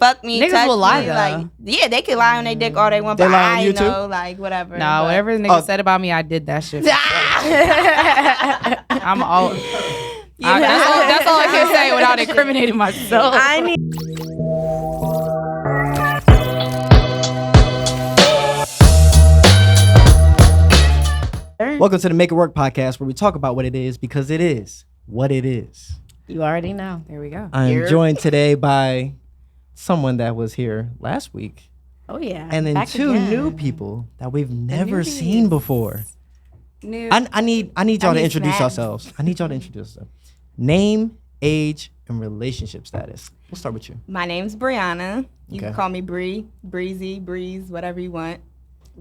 fuck me, Niggas touch will lie, me. though. Like, yeah, they can lie on their dick all they want, They but lie on I you, too? know, like, whatever. No, whatever the nigga said about me, I did that shit. I'm all. That's all I can say without incriminating myself. I need. Welcome to the Make It Work podcast, where we talk about what it is because it is what it is. You already know. There we go. I am joined today by someone that was here last week. Oh yeah. And then Back two again. new people that we've never seen before. New. I need y'all to introduce snaps. yourselves. I need y'all to introduce yourselves. Name, age, and relationship status. We'll start with you. My name's Brianna. You Okay. can call me Bree, Breezy, Breeze, whatever you want.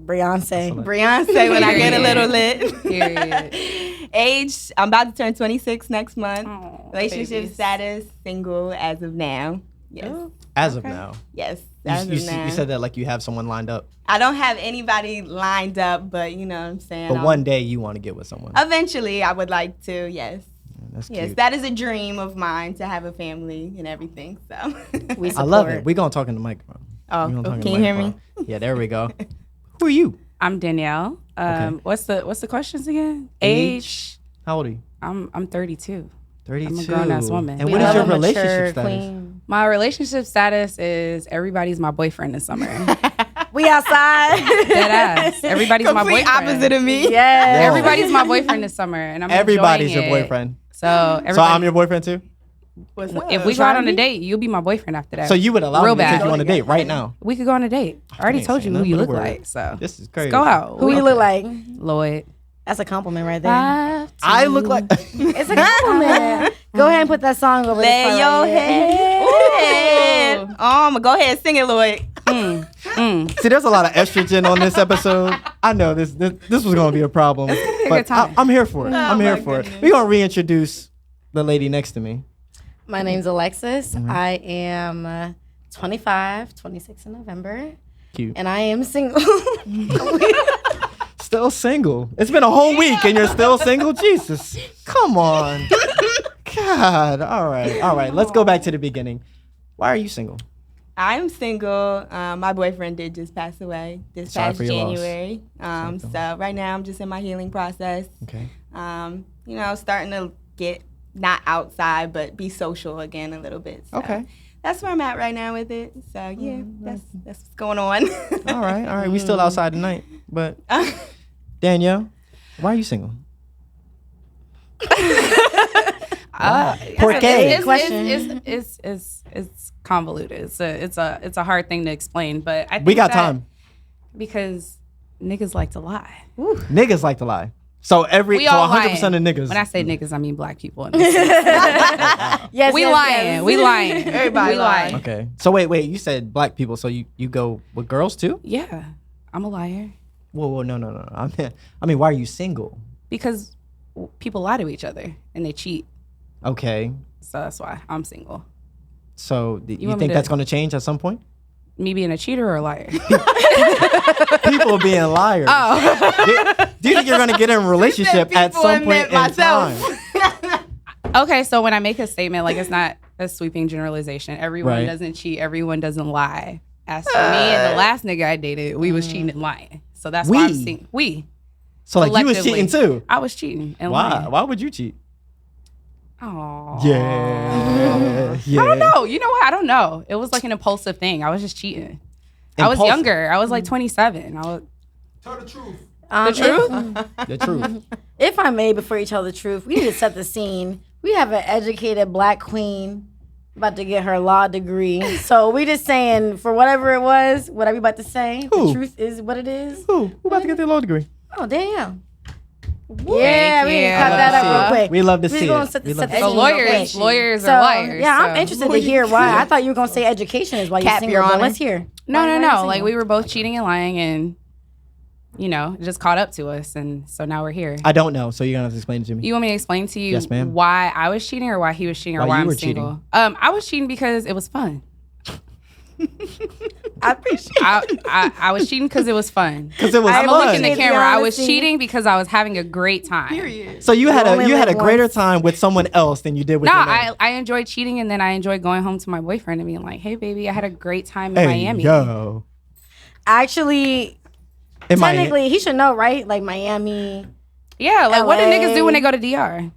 Beyonce. Beyonce when I get a little lit. Period. Age, I'm about to turn 26 next month. Aw, Relationship babies. status, single as of now. Yes. Oh, As of now. Yes. You, As you, of now. you said that like you have someone lined up. I don't have anybody lined up, but you know what I'm saying. But one day you want to get with someone. Eventually, I would like to, yes. That's cute. Yes, that is a dream of mine to have a family and everything. So We I love support. it. We're going to talk in the microphone. Oh, We gonna talk in can the you hear me? microphone. Yeah, there we go. Who are you? I'm Danielle. Okay. What's the questions again? Age. How old are you? I'm 32. 32. I'm a grown-ass woman. And We what is love your a mature relationship status? queen. My relationship status is everybody's my boyfriend this summer. We outside. Dead ass. Everybody's my complete boyfriend. opposite of me. Yes. Everybody's my boyfriend this summer, and I'm Everybody's your enjoying it. boyfriend. So So everybody, I'm your boyfriend too? What's up? if we go out on a date, you'll be my boyfriend after that. So you would allow Real me to take bad. you on a date right now? We could go on a date. I already ain't told saying you who nothing you but a look word. like. So This is let's crazy. go out. Who you look like? Lloyd. That's a compliment right there. I look like... It's a compliment. Go ahead and put that song over Lay this part your right here. head. Oh, go ahead, sing it, Lloyd. See, there's a lot of estrogen on this episode. I know this was going to be a problem. be a But good time. I'm here for it. I'm here my for it. goodness. We're going to reintroduce the lady next to me. My name's Alexis. Mm-hmm. I am 25, 26 in November. Cute. And I am single. Still single. It's been a whole week and you're still single? Jesus. Come on. God. All right. Let's go back to the beginning. Why are you single? I'm single. My boyfriend did just pass away this Sorry past for your loss. January. So right now I'm just in my healing process. Okay. You know, starting to get not outside, but be social again a little bit. So Okay. that's where I'm at right now with it. So yeah, that's what's going on. All right. We still outside tonight. But Danielle, why are you single? Por qué? It's convoluted. It's a hard thing to explain, but I think We got that time. because niggas like to lie. Niggas like to lie. So We all 100% lying. of niggas. When I say niggas, I mean black people. Yes, we yes, lying. yes. We lying. Everybody we lying. lying. Okay. So wait. You said black people. So you go with girls too? Yeah, I'm a liar Whoa, no. I mean, why are you single? because people lie to each other and they cheat. Okay. So that's why I'm single. So you want me think to- that's going to change at some point? Me being a cheater or a liar? People being liars. Oh. Do you think you're going to get in a relationship at people some and point in meant myself. time? Okay, so when I make a statement, like it's not a sweeping generalization. Everyone Right. doesn't cheat. Everyone doesn't lie. As for me and the last nigga I dated, we was cheating and lying. So that's why I'm We? seeing we. So like you was Collectively. cheating too? I was cheating and Why? lying. Why would you cheat? Oh. Yeah. I don't know. You know what? I don't know. It was like an impulsive thing. I was just cheating. I was Impulsive. younger. I was like 27. I was The truth? The truth. If I may, before you tell the truth, we need to set the scene. We have an educated black queen about to get her law degree. So we just saying, for whatever it was, whatever you about to say, Who? the truth is what it is. Who about to get their law degree? Oh, damn. Yeah, we need to you. cut that up real quick. We love to We see gonna it. set We the love to scene So see real lawyers, quick. lawyers So, are liars. yeah, I'm so. interested to hear why. I thought you were going to say education is why you're Cap, single, Your but Honor. let's hear. No, Why no, are you no. single? Like we were both cheating and lying, and you know, it just caught up to us, and so now we're here. I don't know, so you're gonna have to explain it to me. You want me to explain to you Yes, ma'am. why I was cheating or why he was cheating or Why why you I'm were single? cheating. I was cheating because it was fun. I appreciate I was cheating because it was fun. Because it was I'm gonna look in fun. the camera. I was honesty. cheating because I was having a great time. Period. So you had only a live greater once. time with someone else than you did with No, your man. I enjoyed cheating, and then I enjoyed going home to my boyfriend and being like, "Hey, baby, I had a great time in Hey, Miami." yo. Actually, In Miami. technically, he should know, right? Like Miami, Yeah, like what do LA. niggas do when they go to DR?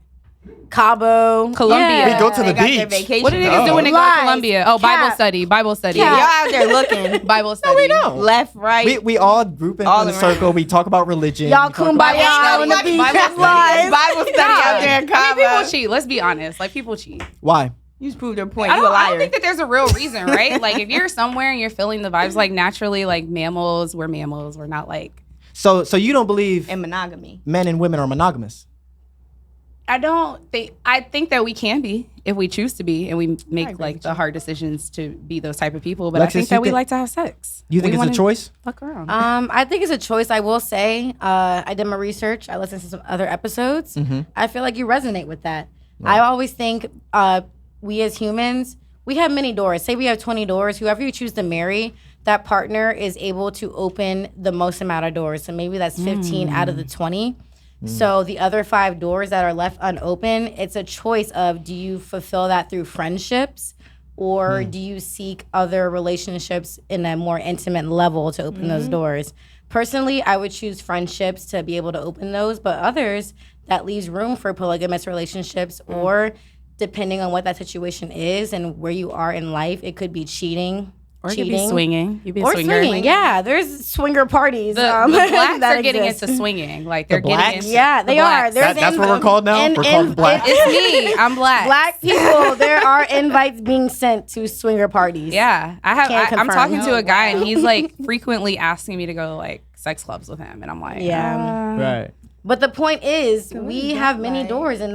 Cabo, Colombia. Yeah. We go to They the got their beach. vacation. What do niggas do Oh. when they go Lies. to Colombia? Oh, Bible Cap. study, Bible study, Yeah, y'all out there looking Bible study. We don't. left, right. We all group in All a around. circle. We talk about religion. Y'all We talk about- kumbaya on the beach. Bible That's study. lies. Bible study out there in I mean, people Cabo. cheat. Let's be honest. Like, people cheat. Why? You just proved their point. I You a don't liar. think that there's a real reason, right? Like, if you're somewhere and you're feeling the vibes, like, naturally, like, mammals. We're not, like... So you don't believe in monogamy. men and women are monogamous? I think that we can be if we choose to be and we make agree like with the hard decisions to be those type of people. But I Alexis, think that you we think- like to have sex. You think We it's a wanna choice? Fuck around. I think it's a choice. I will say, I did my research. I listened to some other episodes. I feel like you resonate with that. I always think we as humans, we have many doors. Say we have 20 doors. Whoever you choose to marry, that partner is able to open the most amount of doors. So maybe that's 15 out of the 20. So the other 5 doors that are left unopened, it's a choice of, do you fulfill that through friendships, or do you seek other relationships in a more intimate level to open those doors? Personally, I would choose friendships to be able to open those, but others, that leaves room for polygamous relationships, or depending on what that situation is and where you are in life, it could be cheating. Or you could be swinging. You be a Or swinger. swinging, yeah. There's swinger parties. The blacks that are getting exist. into swinging. Like, they're The getting blacks? into Yeah, they the are. blacks. There's That's what we're called now? We're called blacks? It's me. I'm black. Black people, there are invites being sent to swinger parties. Yeah, I'm confirm. talking to Oh, a guy, and wow. he's like frequently asking me to go to like sex clubs with him, and I'm like, Yeah. Right. But the point is, we that have many like? doors, and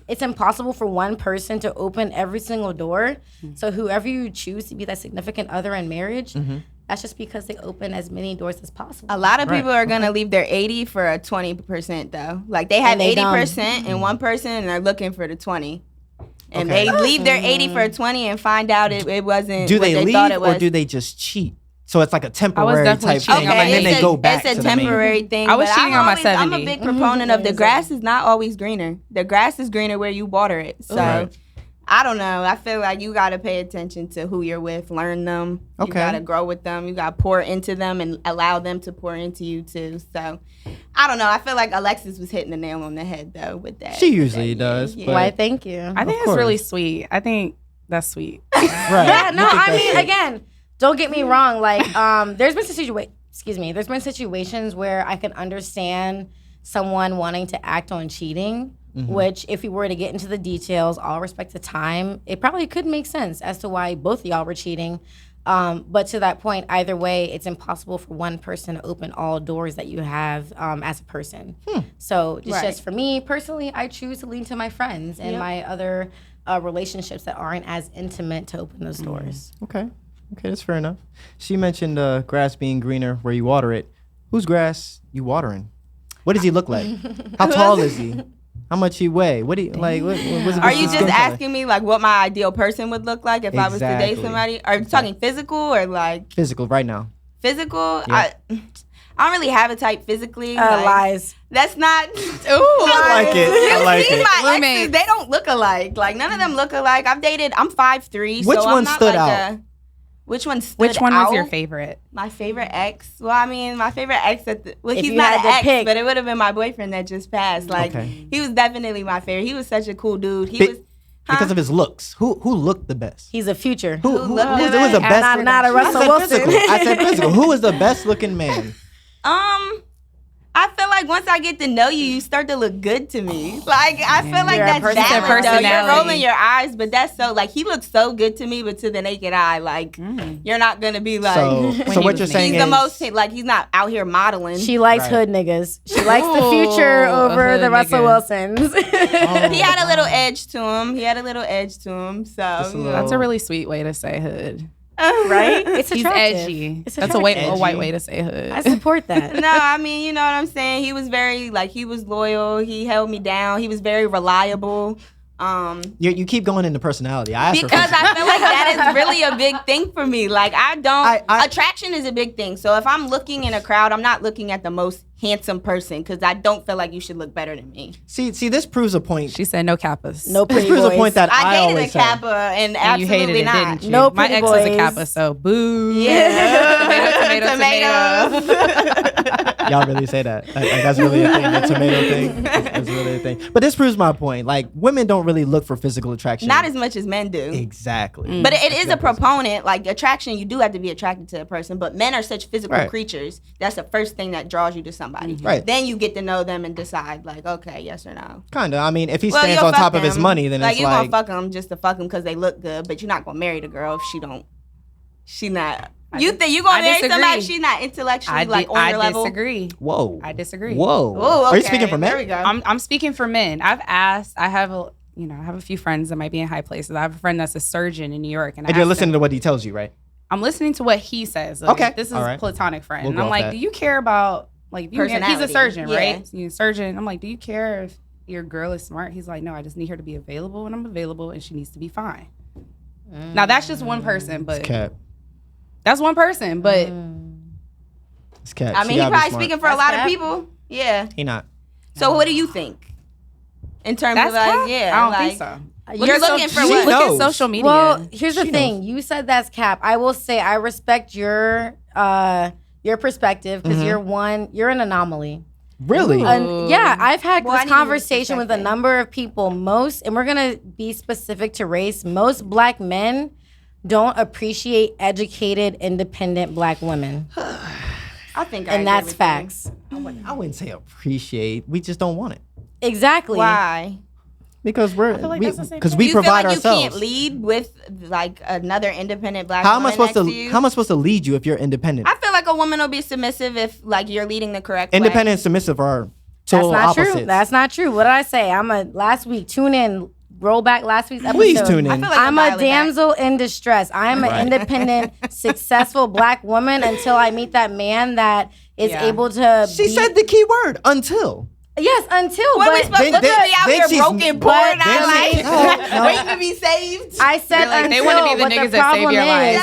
it's impossible for one person to open every single door. So whoever you choose to be that significant other in marriage, that's just because they open as many doors as possible. A lot of Right. people are gonna leave their 80 for a 20% though. Like they have And they 80% in one person and they're looking for the 20. And Okay. they leave their 80 for a 20 and find out it wasn't Do what they they leave thought it or was. do they just cheat? So it's like a temporary definitely type cheating thing, on my and then they it's go back It's to a the main. temporary thing. I was but cheating I'm on my always- I'm a 70. big proponent of the grass is not always greener. The grass is greener where you water it. So Right. I don't know. I feel like you got to pay attention to who you're with, learn them. Okay. You got to grow with them. You got to pour into them and allow them to pour into you too. So I don't know. I feel like Alexis was hitting the nail on the head though with that. She usually does, Yeah. but- Why? Thank you. I think Of it's really course. sweet. I think that's sweet. Right. Yeah, You no, think I that's mean, it. again, don't get me wrong. Like, there's been there's been situations where I can understand someone wanting to act on cheating, which if we were to get into the details, all respect to time, it probably could make sense as to why both of y'all were cheating. But to that point, either way, it's impossible for one person to open all doors that you have as a person. So it's Right. just for me personally, I choose to lean to my friends and my other relationships that aren't as intimate to open those doors. Okay. Okay, that's fair enough. She mentioned grass being greener where you water it. Whose grass you watering? What does he look like? How tall is he? How much he weigh? What do you like? What's Are you his just skin color? asking me like what my ideal person would look like if I was to date Exactly. somebody? Are you talking physical or like Physical right now. physical? Yeah. I don't really have a type physically. Lies. That's not. Ooh, I like it. I like See, it. my Roommates. exes, they don't look alike. Like none of them look alike. I'm 5'3". Which so one I'm not stood like out? Which one stood Which one out? was your favorite? My favorite ex. Well, I mean, my favorite ex If he's you not had an to ex, pick. but it would have been my boyfriend that just passed. Like Okay. he was definitely my favorite. He was such a cool dude. He Be- was Because of his looks. Who looked the best? He's a future. Who looked the was the best? best? Not a I Russell said Wilson. physical. I said physical. Who was the best looking man? I feel like once I get to know you, you start to look good to me. Like I feel like You're a that's person- valid though. You're personality. rolling your eyes, but that's so like he looks so good to me, but to the naked eye, like you're not gonna be like So he what was you're me. saying he's is the most like he's not out here modeling. She likes Right. hood niggas. She likes the Ooh, future a over hood the Russell nigga. Wilsons. He had a little edge to him. He had a little edge to him. So Just a you little- know. That's a really sweet way to say hood. right? It's He's attractive. edgy. It's That's a attractive. white way to say hood. I support that. No, I mean, you know what I'm saying? He was very, like, he was loyal. He held me down. He was very reliable. You keep going into personality. I asked her Because physical. I feel like that is really a big thing for me. Like attraction is a big thing. So if I'm looking in a crowd, I'm not looking at the most handsome person because I don't feel like you should look better than me. See, this proves a point. She said no kappas. No This pretty proves boys. a point that I I dated always a say. Kappa and And you hated absolutely it, not. didn't you? No My pretty ex was a boys. kappa, so boo. Yeah. Tomato. Y'all really say that. Like, that's really a thing. The tomato thing. That's really a thing. But this proves my point. Like, women don't really look for physical attraction. Not as much as men do. Exactly. But it is a proponent. Like attraction, you do have to be attracted to a person. But men are such physical Right. creatures. That's the first thing that draws you to somebody. Right. Then you get to know them and decide, like, okay, yes or no. Kinda. I mean, if he Well, stands you'll on fuck top of his them. money, then it's you like. gonna fuck them just to fuck them because they look good. But you're not gonna marry the girl if she don't. She not. You think you gonna I marry somebody if disagree. she's not intellectually like on your level? disagree. Whoa. I disagree. Whoa. Oh, okay. Are you speaking for men? There we go. I'm speaking for men. I've asked. I have a few friends that might be in high places. I have a friend that's a surgeon in New York, and And you're listening to what he tells you, right? I'm listening to what he says. Like, Okay. This is All a right. platonic friend. We'll and go I'm off like, that. do you care about like if you he's a Personality. surgeon, Yeah. right? So you're a surgeon. I'm like, do you care if your girl is smart? He's like, no, I just need her to be available when I'm available, and she needs to be fine. Now that's just one person, but Cap. that's one person, but It's cap. I She mean, he gotta be probably smart. speaking for a That's lot of cap. people. Yeah. He not. So what do you think? In terms that's of like, cap? yeah, I don't like, think so. You're looking for she what? Look knows. at social media. Well, here's the She thing. knows. You said that's cap. I will say I respect your perspective because you're an anomaly. Really? Yeah, I've had Well, I this need your conversation with a perspective. number of people. And we're gonna be specific to race. Most black men don't appreciate educated, independent black women, I think I and agree that's with you. facts. I wouldn't say appreciate. We just don't want it. Exactly. Why? Because feel like that's the same thing. we Do you feel provide like ourselves. you can't lead with like another independent black How am I woman supposed to? next you? How am I supposed to lead you if you're independent? I feel like a woman will be submissive if like you're leading the correct way. Independent and submissive are That's total not opposites. true. That's not true. What did I say? Last week. Tune in. Roll back last week's episode. Please tune in. I feel like I'm you'll a dial it back. damsel in distress. I am Right. an independent, successful black woman until I meet that man that is Yeah. able to. She said the key word until. yes, until. What are we but supposed to do? Be out then here she's- broken, poor, then not she- like no. waiting to be saved. I said They're like, until. they want to be the but niggas the that save problem your is, life.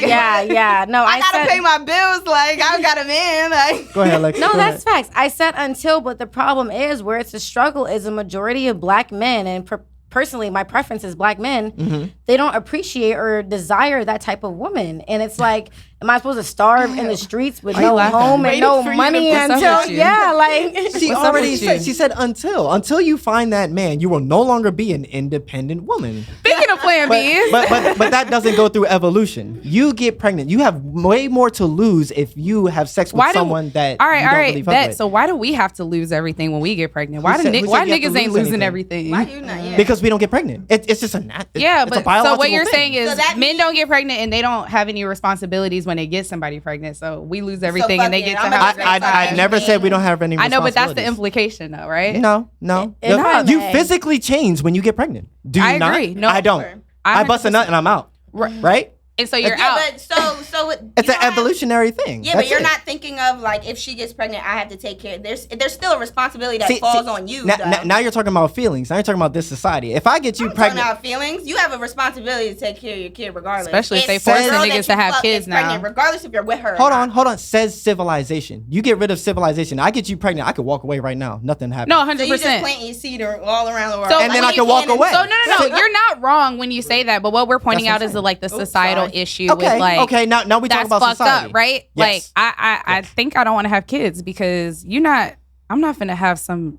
Yes, Like, yeah. No, I gotta said, pay my bills. Like I got a man. Like Go ahead, Lex. No, Go that's ahead. facts. I said until, but the problem is where it's a struggle is a majority of black men, and personally, my preference is black men. Mm-hmm. They don't appreciate or desire that type of woman, and it's like, am I supposed to starve in the streets with Why you no laughing? home and Waiting no for you to money put something until with you. like She What's up already with said. you? She said until you find that man, you will no longer be an independent woman. Speaking of Plan B's, But that doesn't go through evolution. You get pregnant. You have way more to lose if you have sex with someone that all right, you all don't right, really fuck bet. with. So why do we have to lose everything when we get pregnant? Why Who said you have to niggas ain't lose losing anything? everything? why you not? Yeah. Because we don't get pregnant. It's just a Yeah, it's a but so biological what you're thing. saying is So that men don't get pregnant and they don't have any responsibilities when they get somebody pregnant. So we lose everything fuck and they it. get to I'm have. gonna I never said we don't have any. I know, but that's the responsibilities. implication, though, right? No. If I You may. physically change when you get pregnant. Do you I not? agree. No. I don't. I bust a nut and I'm out. Right? And so you're Yeah, out. but so It's you an don't have- evolutionary thing. Yeah, That's but you're it. not thinking of like if she gets pregnant, I have to take care. There's still a responsibility that falls on you. Now, though. now you're talking about feelings. Now you're talking about this society. If I get you I'm talking pregnant, about feelings. You have a responsibility to take care of your kid regardless. Especially if they the forcing girl niggas that to you have fuck kids is pregnant, now. regardless if you're with her. or hold not. on. Says civilization. You get rid of civilization. I get you pregnant. I could walk away right now. Nothing happened. No, So you just 100%. planting your seed all around the world. So And then when I can walk away. So no, you're not wrong when you say that. But what we're pointing That's out what is I'm the societal sorry. issue Okay. with like. Okay. Now we talk That's about fucked society. up, right? Yes. Like I think I don't want to have kids because I'm not finna have some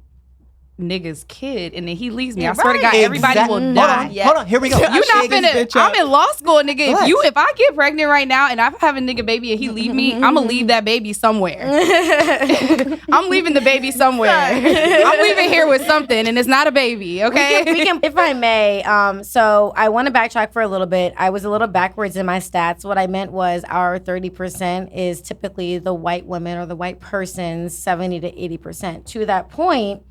nigga's kid and then he leaves me. I swear to God, everybody will Hold die. on. Hold on. Here we go. You not Shake this finna. bitch up. I'm in law school, nigga. Relax. If I get pregnant right now and I have a nigga baby and he leave me, I'm gonna leave that baby somewhere. I'm leaving the baby somewhere. I'm leaving here with something, and it's not a baby. Okay. we can, if I may. So I want to backtrack for a little bit. I was a little backwards in my stats. What I meant was our 30% is typically the white woman or the white person's 70 to 80%. To that point,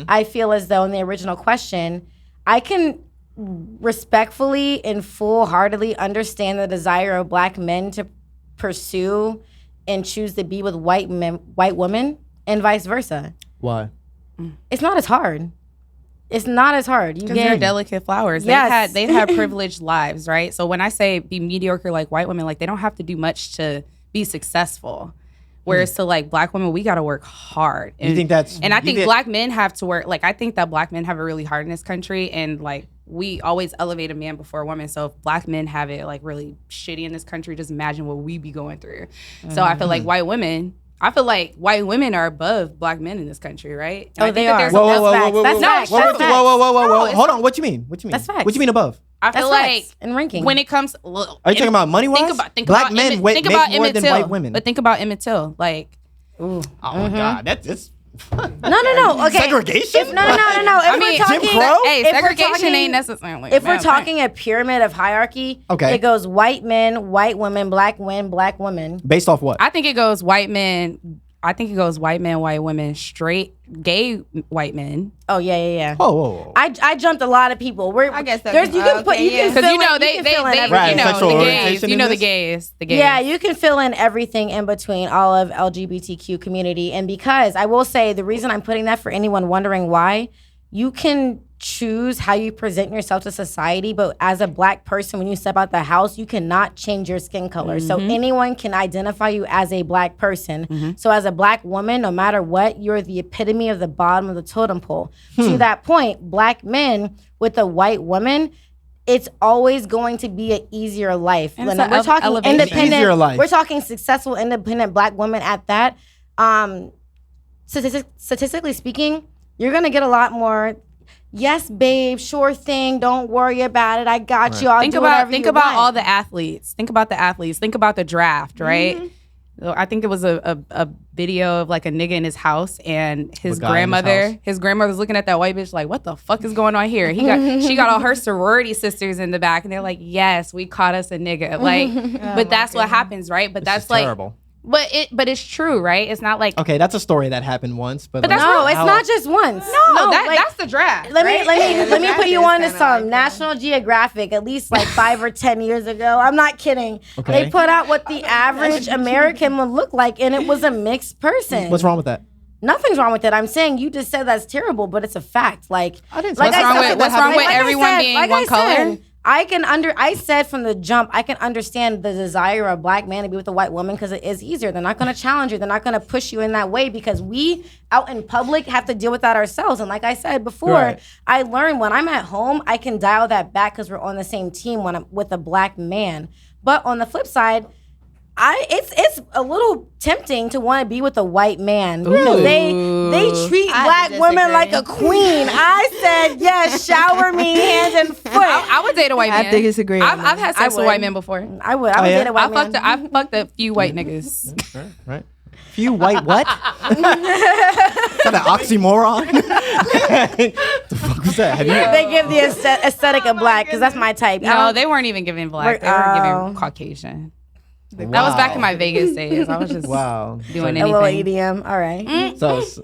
I feel as though in the original question, I can respectfully and full-heartedly understand the desire of black men to pursue and choose to be with white women and vice versa. Why? It's not as hard. It's not as hard. Because they're delicate flowers. Yes. They had privileged lives, right? So when I say be mediocre like white women, like they don't have to do much to be successful. Whereas to like black women, we got to work hard. And, you think that's... And I think black men have to work. Like I think that black men have it really hard in this country. And like we always elevate a man before a woman. So if black men have it like really shitty in this country, just imagine what we be going through. So I feel like white women are above black men in this country, right? And I think that Whoa. That's facts. Hold on. What you mean? That's facts. What you mean above? I feel like in ranking. when it comes, Are you talking about money wise? Think black about men make more than white women. But think about Emmett Till, like. Oh my God, that's. No. Okay. Segregation? No. If we're talking, Jim Crow? Hey, segregation ain't necessarily. If we're talking a pyramid of hierarchy, okay, it goes white men, white women, black women. Based off what? I think it goes white men. I think it goes white men, white women, straight gay white men. Oh yeah. Oh. I jumped a lot of people. I guess that's you can put you can because fill you know in, they right, you know sexual the gays, orientation you know in the this? gays. Yeah, you can fill in everything in between all of LGBTQ community. And because I will say the reason I'm putting that for anyone wondering why, you can choose how you present yourself to society, but as a black person, when you step out the house, you cannot change your skin color. So anyone can identify you as a black person. So as a black woman, no matter what, you're the epitome of the bottom of the totem pole. To that point, black men with a white woman, it's always going to be an easier life. And We're talking elevation. independent. Easier life. We're talking successful, independent black women at that. Statistically speaking, you're gonna get a lot more. Yes, babe, sure thing. Don't worry about it. I got you. I'll think do about whatever you all want. the athletes. Think about the athletes. Think about the draft, right? I think it was a video of like a nigga in his house and his grandmother's looking at that white bitch like, what the fuck is going on here? She got all her sorority sisters in the back and they're like, yes, we caught us a nigga. Like, but that's what happens, right? But that's like terrible. But it's true, right? It's not like okay, that's a story that happened once, but that's no, it's not just once. No, that's the draft. Let me put you on to some National Geographic at least like 5 or 10 years ago. I'm not kidding. Okay. They put out what the average American would look like, and it was a mixed person. What's wrong with that? Nothing's wrong with it. I'm saying you just said that's terrible, but it's a fact. Like, I didn't what's wrong with everyone being one color? I said from the jump, I can understand the desire of a black man to be with a white woman because it is easier. They're not going to challenge you. They're not going to push you in that way because we out in public have to deal with that ourselves. And like I said before, right. I learned when I'm at home, I can dial that back because we're on the same team when I'm with a black man. But on the flip side, it's a little tempting to want to be with a white man because they treat black women like a queen. I said yes, shower me hands and foot. I would date a white man. I think it's agreeable. I've had sex with white men before. I would date a white man. I fucked a few white niggas. Right. Few white what? Is that an oxymoron? The fuck was that? They give the aesthetic of black because that's my type. No, they weren't even giving black. They were giving Caucasian. That was back in my Vegas days. I was just doing anything. A little EDM. All right.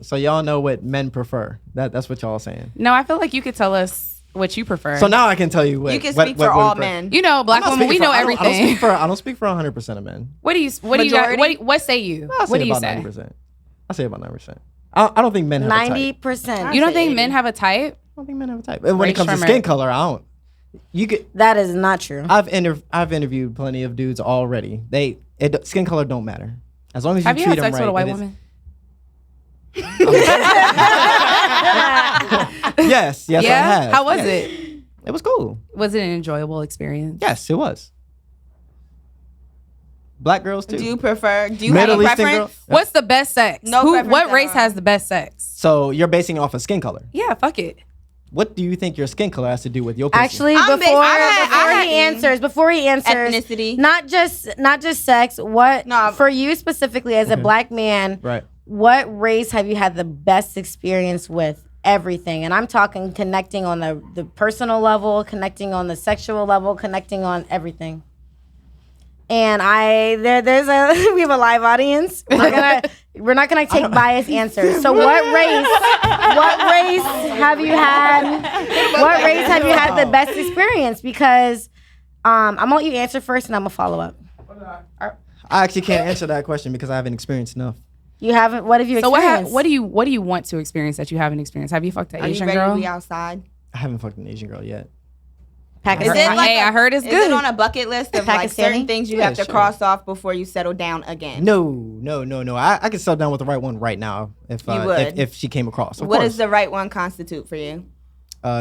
So y'all know what men prefer. That's what y'all saying. No, I feel like you could tell us what you prefer. So now I can tell you what you can speak for all men. You know, black women, we know everything. I don't speak for 100% of men. What do you what say you? What do you say? 90%. I say about 90%. I don't think men have a type. 90%. You don't think men have a type? I don't think men have a type. And when it comes to skin color, I don't. That is not true. I've interviewed plenty of dudes already. Skin color don't matter as long as you have treat you had them sex right. with a white woman? Yes, I have. How was it? It was cool. Was it an enjoyable experience? Yes, it was. Black girls too. Do you have a Middle Eastern preference? girl? What's the best sex? What race has the best sex? So you're basing it off of skin color. Yeah, fuck it. What do you think your skin color has to do with your pussy? Actually, before he answers, ethnicity, not just sex. For you specifically as a black man, right? What race have you had the best experience with? Everything, and I'm talking connecting on the personal level, connecting on the sexual level, connecting on everything. And we have a live audience. We're not gonna take biased answers. So what race have you had the best experience? Because I'm gonna let you answer first and I'm gonna follow up. I actually can't answer that question because I haven't experienced enough. You haven't. What have you So experienced? what do you want to experience that you haven't experienced? Have you fucked an Asian Are you ready girl? to be outside? I haven't fucked an Asian girl yet. Pakistani? Is it like I heard it's Is good. it on a bucket list of like certain Pakistani? things you Yeah, have to sure. cross off before you settle down again? No. I can settle down with the right one right now if You would. if she came across. Of What course. does the right one constitute for you?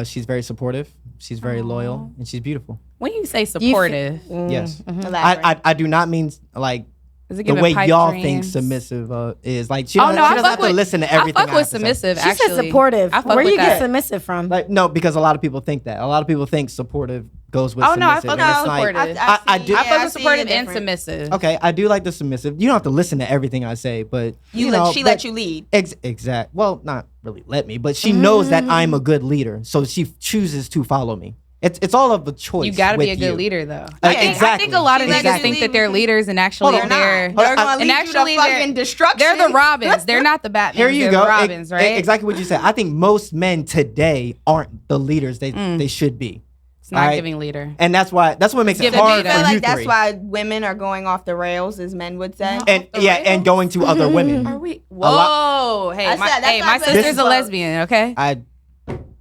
She's very supportive. She's very loyal, and she's beautiful. When you say supportive, Yes. Elaborate. I do not mean like is it the giving way pipe y'all dreams? think submissive is. Like she Oh doesn't, no, she I doesn't fuck have with to listen to everything. I fuck have with to say. submissive. She said Actually, supportive. I fuck Where with you get that. submissive from? Like no, because a lot of people think that. A lot of people think supportive goes with Oh no, I submissive. fuck and with it's like, supportive. I do. I fuck I with see supportive the and difference. submissive. Okay, I do like the submissive. You don't have to listen to everything I say, but you know, She let you lead. Exact. Well, not really let me, but she knows that I'm a good leader, so she chooses to follow me. It's all of the choice. You got to be with a good you. leader, though. Like, I think exactly. a lot of She niggas let you think lead that they're because- leaders and actually Hold on. they're They're gonna And lead actually you to fucking destruction. they're the Robins. They're not the Batmans. Here you they're go. The Robins, right? Exactly what you said. I think most men today aren't the leaders they should be. It's not Alright? giving leader. And that's what makes it Giving hard data. I for feel you like that's three. why women are going off the rails, as men would say. And the yeah, rails? and going to other women. Are we? lot- Whoa! Hey, I said, that's my not sister's this- a lesbian. Okay.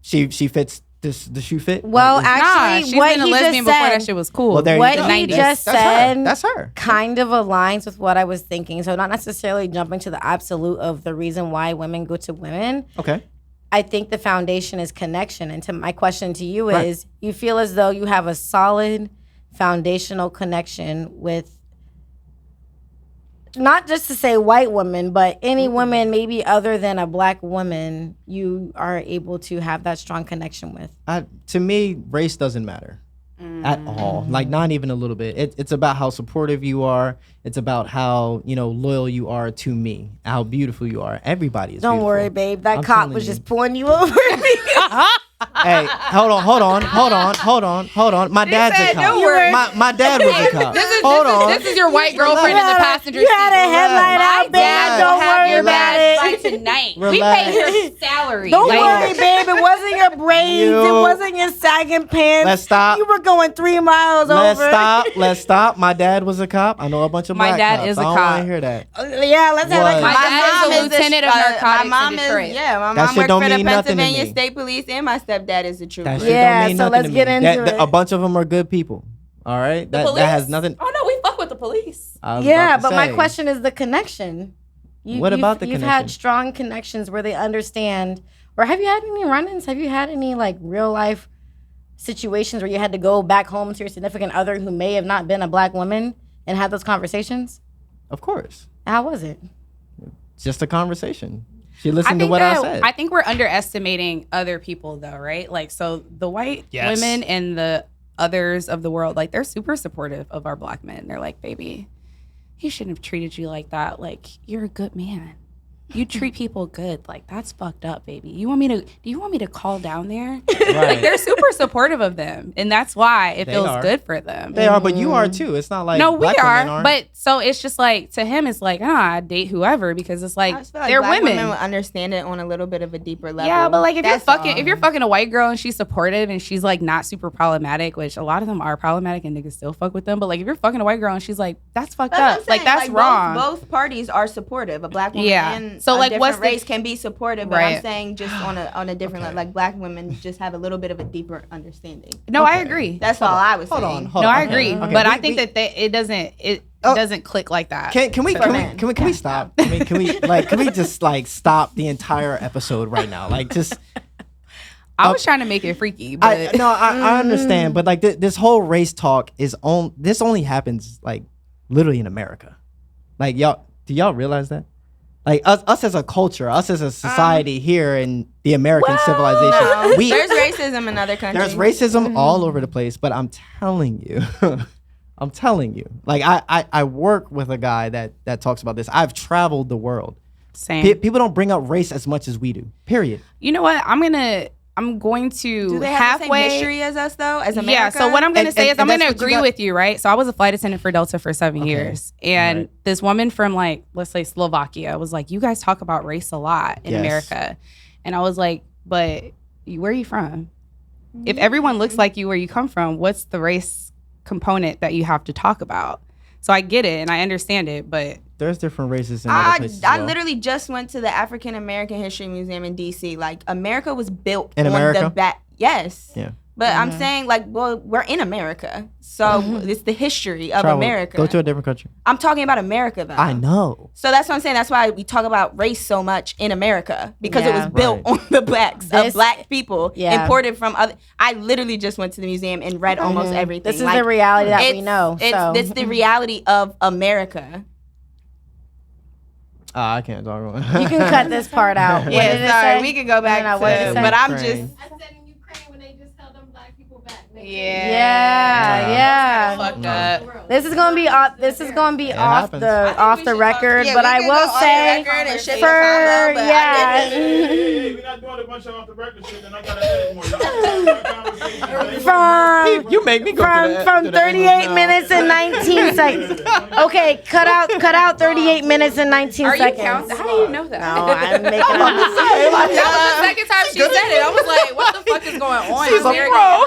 She fits the shoe fit. Well, Like, actually, She's what been a he lesbian just before said, that shit was cool. well, there what you go. he just That's said her. That's her. kind of aligns with what I was thinking. So not necessarily jumping to the absolute of the reason why women go to women. Okay. I think the foundation is connection. And to my question to you Right. is, you feel as though you have a solid foundational connection with not just to say white women, but any woman maybe other than a black woman, you are able to have that strong connection with. To me, race doesn't matter at all. Like not even a little bit. It's about how supportive you are. It's about how loyal you are to me. How beautiful you are. Everybody is. Don't beautiful. worry, babe. That I'm cop telling was you. just pulling you over. Hey, hold on. My dad's a said, cop. "Don't worry." My dad was a cop. This is your white girlfriend in the passenger You seat. had a headlight Relax. out, babe. Don't worry your about badge by it. tonight. Relax. We pay your salary. Don't Like, worry, babe. It wasn't your braids. You- It wasn't your sagging pants. Let's stop. You were going 3 miles Let's over. stop. My dad was a cop. I know a bunch of My black dad cops. is a I don't cop. want to hear that. Yeah, let's have What? My dad is a mom lieutenant of narcotics my mom in Detroit. my That mom shit worked don't for the mean nothing to Pennsylvania me. State Police, and my stepdad is a trooper. That shit Yeah, don't mean so nothing let's to get me. into it. A bunch of them are good people. All right, that has nothing. Oh no, we fuck with the police. I was Yeah, about to but my say. question is the connection. What about the You've connection? had strong connections where they understand, or have you had any run-ins? Have you had any like real life situations where you had to go back home to your significant other who may have not been a black woman and have those conversations? Of course, How was it? it's just a conversation. She listened to what I said. I think we're underestimating other people though, right? Like, so the white Yes. women and the others of the world, like, they're super supportive of our black men. They're like, baby, he shouldn't have treated you like that. Like, you're a good man. You treat people good. Like, that's fucked up, baby. Do you want me to call down there? Like, they're super supportive of them. And that's why it They feels are. good for them. They are, but you are too. It's not like No, we black women are. aren't. But so it's just like, to him, it's like, I date whoever, because it's like, I just feel like they're black women. would understand it on a little bit of a deeper level. Yeah, but like if That's you're fucking a white girl and she's supportive and she's like not super problematic, which a lot of them are problematic and niggas still fuck with them. But like if you're fucking a white girl and she's like, that's fucked That's what up. I'm Like saying. that's wrong. Both parties are supportive. A black woman Yeah. and So, a like, different what's the- race can be supportive, but Right. I'm saying just on a different level. Like black women just have a little bit of a deeper understanding. No, I Okay. agree. That's all I was hold saying. on. No, I okay, agree. okay. But I We- think we- that it Oh. doesn't click like that. Can we men. stop? Can we just like stop the entire episode right now? Like just I was trying to make it freaky, but I understand, but like this whole race talk this only happens like literally in America. Like do y'all realize that? Like us as a culture, us as a society here in the American civilization, There's racism in other countries. there's racism all over the place. But I'm telling you, like I work with a guy that talks about this. I've traveled the world. same. People don't bring up race as much as we do. Period. You know what? I'm going to Do they have halfway the same history as us though? As America? Yeah, so what I'm going to And- say and- is I'm and going to that's what agree you got- with you, right? So I was a flight attendant for Delta for 7 Okay. years. And Right. this woman from like, let's say Slovakia was like, you guys talk about race a lot in Yes. America. And I was like, but where are you from? If everyone looks like you where you come from, what's the race component that you have to talk about? So I get it and I understand it, but there's different races in other places. I literally just went to the African American History Museum in DC. Like, America was built in on America? the back. Yes. Yeah. But I'm saying, like, well, we're in America. So it's the history of America. Go to a different country. I'm talking about America, though. I know. So that's what I'm saying. That's why we talk about race so much in America, because it was built on the backs of black people, imported from other. I literally just went to the museum and read almost everything. This is the reality that we know. It's the reality of America. I can't talk about it. You can cut this part out. Yeah, sorry. We can go back to it. But I'm just... I said in Ukraine when they just held them black people back. Yeah. Fucked up. This is gonna be off. This is gonna be off the record. But I will say, We're not doing a bunch of off the record shit, and I gotta edit more. You make me go from 38 minutes and 19 seconds. Okay, cut out 38 minutes and 19 Are you seconds. counting? How do you know that? No, I'm making up. That was the second time she said it. I was like, what the fuck is going on? She's a pro.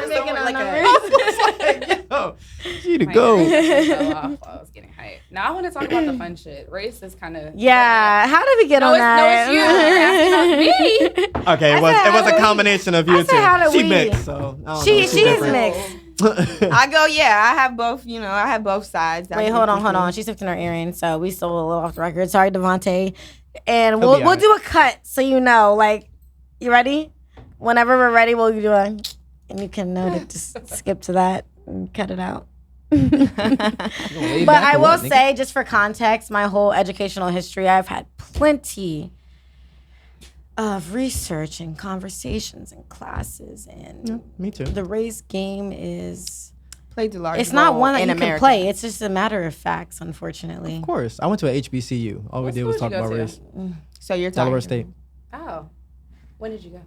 She to go. I was getting hyped. Now I want to talk about the fun shit. Race is kind of... Yeah, how did we get on that? No, it's you. You're asking me. Okay, it was a combination of you two. She mixed, so she's mixed. I go, I have both, I have both sides. Wait, hold on. She's lifting her earring, so we still a little off the record. Sorry, Devontae. And we'll do a cut so you know. Like, you ready? Whenever we're ready, we'll do a... And you can know to just skip to that and cut it out. But I will say, just for context, my whole educational history, I've had plenty of research and conversations and classes, and me too. The race game is played the large. It's not one that you America. can play. It's just a matter of facts, unfortunately. Of course, I went to a HBCU. All we did was talk about race. So you're Delaware State. Oh, when did you go?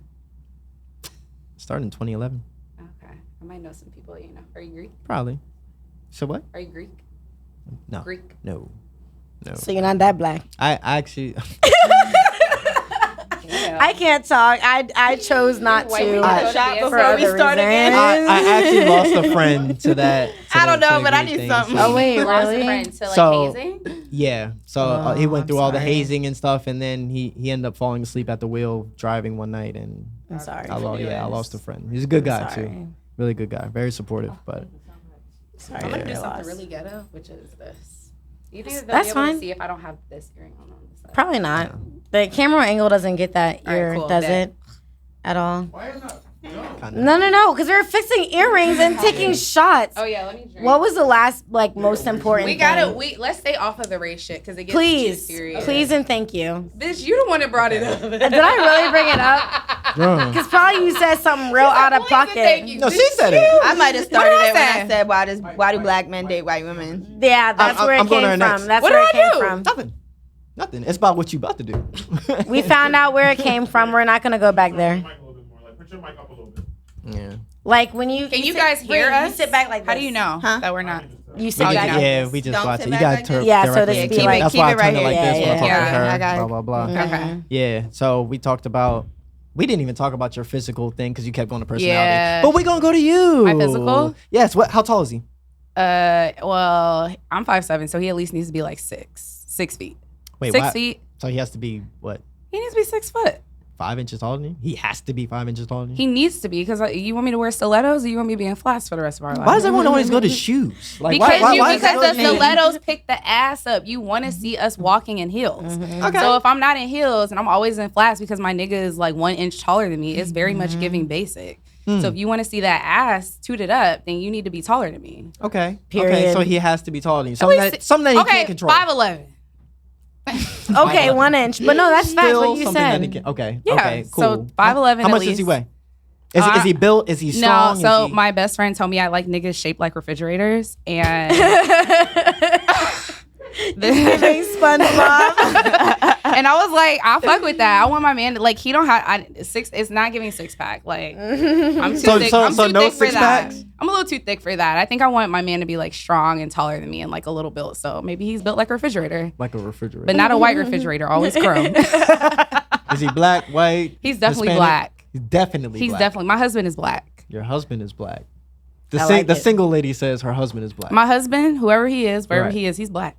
Started in 2011. Okay, I might know some people. Are you Greek? Probably. So what? Are you Greek? No. Greek? No. So you're not that black. I actually. I can't talk. I chose not to. Shot before we start again. I actually lost a friend to that. I don't know, but I need something. Oh wait, lost really? a friend to hazing? Yeah. So he went through all the hazing and stuff, and then he ended up falling asleep at the wheel driving one night, and I'm sorry. I lost a friend. He's a good guy too. Really good guy. Very supportive, but. Sorry. I'm gonna do something really ghetto, which is this. You think that's they'll be able fine. To see if I don't have this earring on this side? Probably not. Yeah. The camera angle doesn't get that ear, cool, does it? At all? Why is that? No, because we were fixing earrings and taking shots. Oh yeah, let me drink. What was the last most important thing? Let's stay off of the race shit because it gets too serious. Please and thank you. Bitch, you the one that brought it up. Did I really bring it up? Because probably you said something real out of pocket. No, she said it. I might have started it when I said, why do black men date white women? Yeah, that's where it came from. That's where it came from. Nothing. It's about what you about to do. We found out where it came from. We're not gonna go back there. Put your mic up a little bit. Yeah. Like when you can you guys hear us? You sit back like this. How do you know that we're not? You sit back. Yeah, we just watch it. You got to so this be like that's why I turn it like this when I talk Yeah, with her. Blah blah blah. Okay. Yeah. So we talked about. We didn't even talk about your physical thing because you kept going to personality. Yeah. But we're gonna go to you. My physical? Yes. How tall is he? Well, I'm 5'7", so he at least needs to be like 6 feet. Wait, 6 feet. So he has to be what? He needs to be 6 foot. 5 inches taller than you? He has to be 5 inches taller than you? He needs to be because you want me to wear stilettos or you want me to be in flats for the rest of our life? Why does everyone always go to shoes? Like, because the stilettos pick the ass up. You want to see us walking in heels. Okay. So if I'm not in heels and I'm always in flats because my nigga is like 1 inch taller than me, it's very much giving basic. So if you want to see that ass tooted up, then you need to be taller than me. Okay. Period. Okay, so he has to be taller than you. Something that you can't control. 5'11". Okay, 1 inch. But no, that's facts what you said. Okay. Yeah, okay, cool. so 5'11" How much at least. Does he weigh? Is he built? Is he strong? No, so my best friend told me I like niggas shaped like refrigerators, and SpongeBob. And I was like, I'll fuck with that. I want my man to, like, he don't have six. It's not giving 6-pack. Like, I'm too thick. I'm too thick for that. I'm a little too thick for that. I think I want my man to be like strong and taller than me and like a little built. So maybe he's built like a refrigerator. Like a refrigerator, but not a white refrigerator. Always chrome. Is he black, white? He's definitely Hispanic? black. He's definitely. He's black. definitely. My husband is black. Your husband is black. The single lady says her husband is black. My husband, whoever he is, wherever he is, he's black.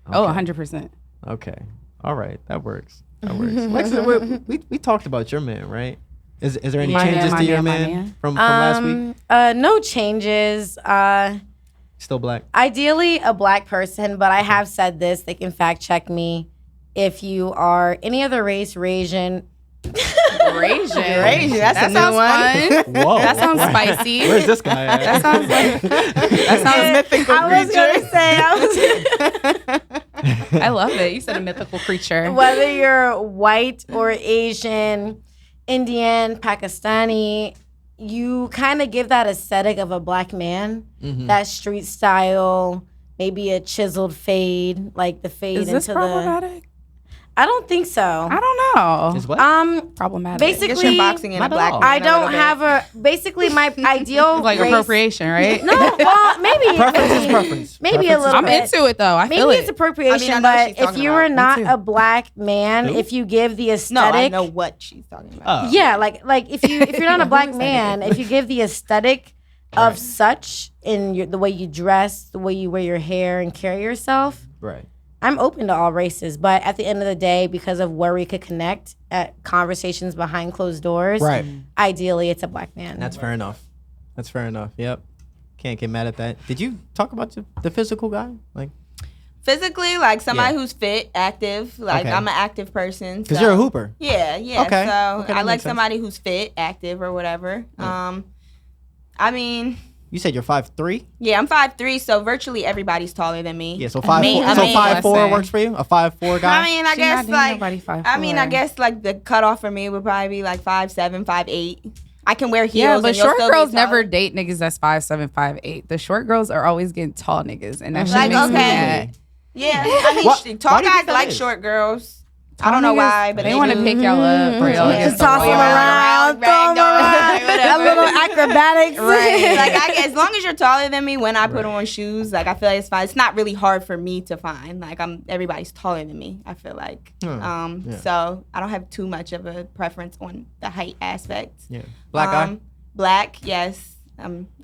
Okay. Oh, 100%. Okay. All right. That works. Lexa, we talked about your man, right? Is there any changes to your man from last week? No changes. Still black? Ideally, a black person, but I have said this. They can fact check me. If you are any other race, Rasian. Rasian. That sounds fun. Whoa. That sounds spicy. Where's this guy at? That sounds like that sounds mythical. I was gonna say. I love it. You said a mythical creature. Whether you're white or Asian, Indian, Pakistani, you kind of give that aesthetic of a black man. Mm-hmm. That street style, maybe a chiseled fade, like the fade Is this into problematic? I don't think so. I don't know. Is what? Problematic. Basically, you're boxing in a black man I don't have basically my ideal like race, appropriation, right? No, well, maybe preference. Maybe a little I'm bit. into it though. I feel Maybe it's it. appropriation, I know what she's but if talking you about. are not too. a black man, if you give the No, aesthetic, I know what she's talking about. yeah, like if you're not a black man, if you give the aesthetic of such in the way you dress, the way you wear your hair and carry yourself, Right. I'm open to all races, but at the end of the day, because of where we could connect at conversations behind closed doors, Right. Ideally, it's a black man. That's fair enough. Yep. Can't get mad at that. Did you talk about the physical guy? Like Physically, like somebody who's fit, active. Like Okay. I'm an active person. because so- you're a hooper. Yeah. Okay. So Okay, I that like makes sense. somebody who's fit, active, or whatever. I mean, You said you're 5'3"? yeah, I'm 5'3", so virtually everybody's taller than me. Yeah, so I mean- 5'4" works for you? A 5'4" guy? I mean, I She guess not dating like nobody 5'4". I mean, I guess like the cutoff for me would probably be like 5'7", 5'8". I can wear heels. Yeah, but and you'll short still be girls taller. never date niggas that's 5'7", 5'8". The short girls are always getting tall niggas, and that shit Like, makes me okay. mad. Yeah, I mean, Why tall do you think guys that like is? short girls. I don't know why, but they want to do. pick y'all up. For y'all to get Toss them some around, throw them around, a little acrobatics. Right. Like as long as you're taller than me, when I put on shoes, like I feel like it's fine. It's not really hard for me to find. Like everybody's taller than me. I feel like. So I don't have too much of a preference on the height aspect. Yeah. Black guy? Black, yes.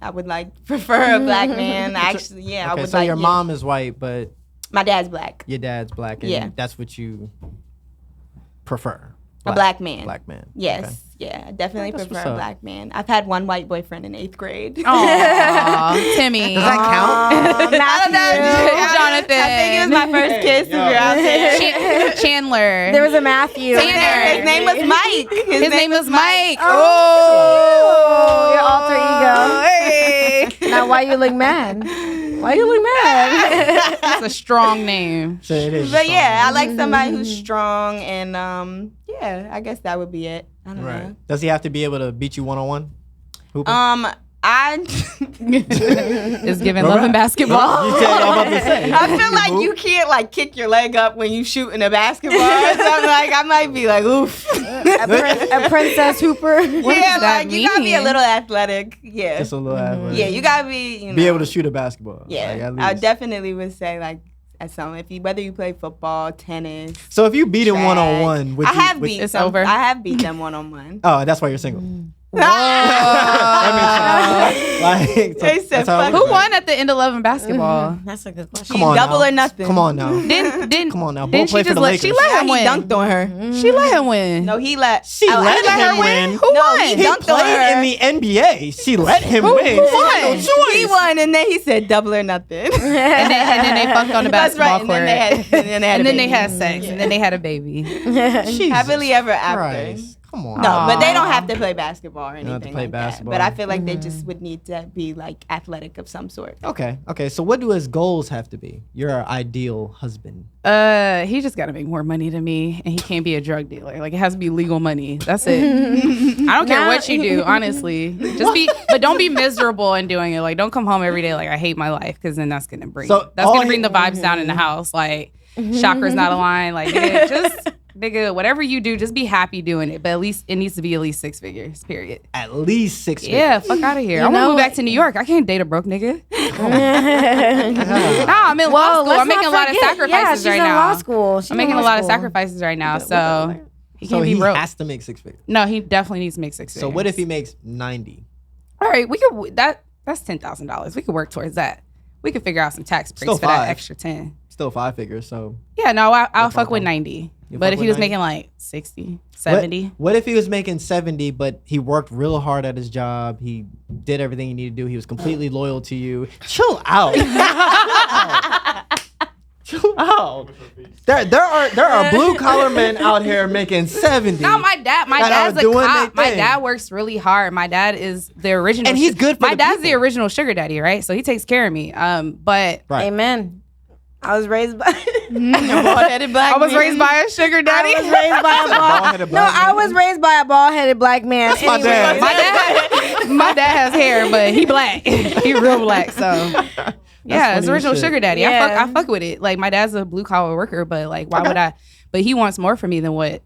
I would prefer a black man. Actually, yeah. I Okay, would so like. your mom is white, but My dad's black. your dad's black, and that's what you prefer. A black man. Black man. Yes. Okay. Yeah, I definitely That's prefer what's a up. black man. I've had one white boyfriend in 8th grade. Aw, Timmy. Does that count? I don't know. Jonathan. I think it was my first kiss. If you're out there. Chandler. There was a Matthew. His name was Mike. His name was Mike. Oh, your alter ego. Hey. Now, why you look mad? Why you look mad? That's a strong name. So it is. But yeah, I like somebody who's strong, and yeah, I guess that would be it. I don't know. Right. Does he have to be able to beat you one-on-one? Is giving love and basketball. You said I'm about to say. I feel like you can't kick your leg up when you shooting a basketball. So I'm like, I might be like, oof. A princess hooper. Yeah, that like you gotta be a mean? little athletic. Yeah. Just a little athletic. Yeah, you gotta be, Be able to shoot a basketball. Yeah, like, at I least. definitely would say at some whether you play football, tennis. So if you beat him track. one-on-one, would I you? have would- beat It's some. over. I have beat them one-on-one. Oh, that's why you're single. Like, so They said, that's how it fuck works. Who won at the end of love and basketball? That's a good question. Come on Double now. or nothing. Come on now. Didn't Come on now. Didn't Both play she for just the let Lakers. she let Yeah, him he win? dunked on her. She let him win. No, he let. She let him her win. Who No, won? he He dunked on her. played in the NBA. She let him win. who She had no won? choice. He won, and then he said double or nothing. and then they fucked on the That's basketball right. And court. then they had, And then they a had baby. sex. And then they had a baby. Jesus Happily ever after. Christ. Come on. No, but they don't have to play basketball or anything don't have to play like basketball. that. But I feel like they just would need to be athletic of some sort. Okay. So what do his goals have to be? Your ideal husband. He just got to make more money than me, and he can't be a drug dealer. Like, it has to be legal money. That's it. I don't care what you do, honestly. But don't be miserable in doing it. Like, don't come home every day like I hate my life, because then that's gonna bring So the vibes down in the house. Like, chakras not aligned. Like, nigga, whatever you do, just be happy doing it. But at least it needs to be at least 6 figures. Period. At least 6 figures. Yeah, fuck out of here. I want to move back to New York. I can't date a broke nigga. Nah, I'm in law school. I'm making a lot of sacrifices right now. Law school. I'm making a lot of sacrifices right now, so he So can't be he broke. has to make 6 figures. No, he definitely needs to make 6 figures. So what if he makes 90? All right, we could. That's That's $10,000. We could work towards that. We could figure out some tax breaks Still for that 5. extra 10. Still 5 figures. So Yeah, no, I'll fuck with 90. You'll But fuck if with he was 90? making like 60, 70. What if he was making 70, but he worked real hard at his job? He did everything he needed to do. He was completely loyal to you. Chill out. Chill out. There are blue collar men out here making 70. No, my dad's a cop. My dad works really hard. My dad is the original. And he's good for my the dad's people. the original sugar daddy, right? So he takes care of me. But Right. Amen. I was raised by a bald-headed black I was man. raised by a sugar daddy. I was raised by a Bald-headed black I man. was raised by a bald-headed black man. That's my dad. my dad has hair, but he black. He real black. So yeah, it's funny original as shit. sugar daddy. Yeah. I fuck with it. Like my dad's a blue collar worker, but like why would I? But he wants more for me than what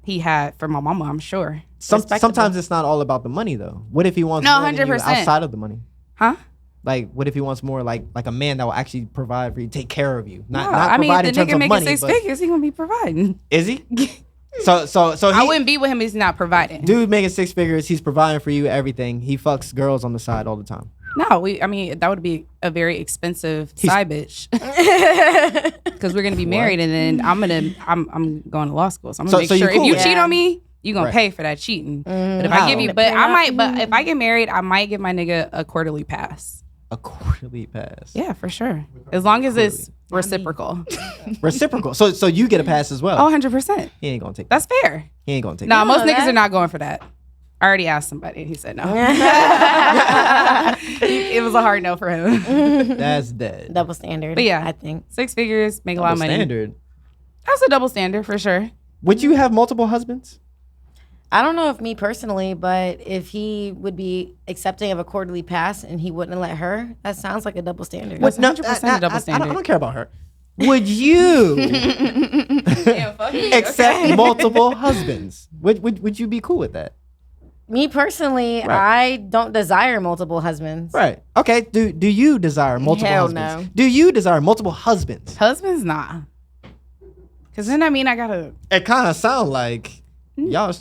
he had for my mama. I'm sure. Sometimes it's not all about the money though. What if he wants No, more than you 100%. outside of the money? Huh? Like, what if he wants more like a man that will actually provide for you, take care of you, not No, I mean, provide if in the terms nigga of making money. 6 But figures, he gonna be providing. is he? So I he, wouldn't be with him if he's not providing. dude making 6 figures. He's providing for you everything. He fucks girls on the side all the time. No, I mean, that would be a very expensive side bitch. Because we're gonna be married, and then I'm going to law school, so I'm gonna So make you sure cool if you with cheat that? on me, you gonna Right. pay for that cheating. But if How? I give you, but if I get married, I might give my nigga a quarterly pass. A quarterly pass. Yeah, for sure. As long as it's reciprocal. Reciprocal. So you get a pass as well. Oh, 100%. He ain't gonna take. That's fair. He ain't gonna take. Nah, that. most niggas that. are not going for that. I already asked somebody. He said no. It was a hard no for him. That's dead. Double standard. But yeah. I think. 6 figures, make a lot of money. Standard. That's a double standard for sure. Would you have multiple husbands? I don't know if me personally, but if he would be accepting of a quarterly pass and he wouldn't let her, that sounds like a double standard. That's 100% a double standard. I don't care about her. Would you accept multiple husbands? Would you be cool with that? Me personally, Right. I don't desire multiple husbands. Right. Okay. Do you desire multiple Hell husbands? no. Do you desire multiple husbands? Husbands, nah. Because then, I mean, I gotta. It kind of sound like y'all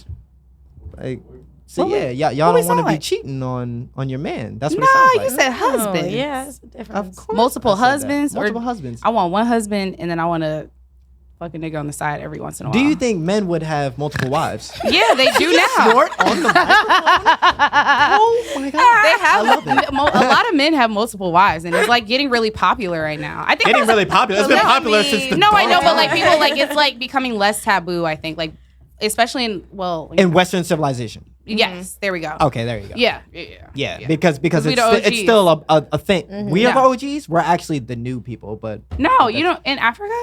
like. So What we- yeah, y'all what we don't want to sound be like? cheating on your man. That's what No, it sounds you like. said husband. Oh, yeah, it's a difference. Of course. Multiple I said that. husbands? Multiple or husbands. I want one husband, and then I want to fuck a nigga on the side every once in a while. Do you think men would have multiple wives? Yeah, they do now. Snort on the Oh my god. They have a lot of men have multiple wives, and it's like getting really popular right now. I think Getting really popular. It's been popular since the No, I know, dawn. but like people like it's like becoming less taboo. I think like especially in Western civilization. yes, there we go. Okay, there you go. Yeah. Yeah, because we it's, the it's OGs. still a thing. We are Yeah. the OGs. We're actually the new people, but No, you know, in Africa,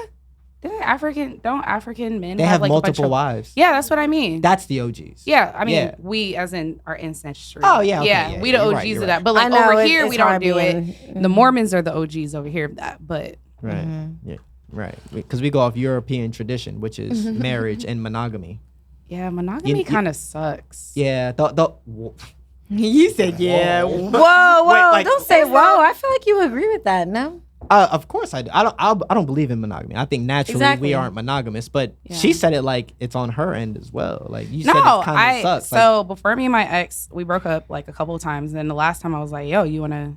don't African men they have like a bunch multiple of, wives. Yeah, that's what I mean. That's the OGs. Yeah, I mean, Yeah. we as in our ancestry. Oh, yeah, okay, yeah, we the you're OGs right, you're of right. that. But I like know, over it- here, it's we don't hard do being- it. The Mormons are the OGs over here of that. But Right. Yeah. Right. Because we go off European tradition, which is marriage and monogamy. yeah, monogamy kind of sucks. Yeah. You said yeah. Whoa, whoa! like- don't say whoa. I feel like you agree with that. No. Of course I do. I don't believe in monogamy. I think naturally Exactly. we aren't monogamous, but Yeah. she said it like it's on her end as well. Like you said, No, it kind of sucks. so before me and my ex, we broke up like a couple of times. And then the last time I was like, yo, you wanna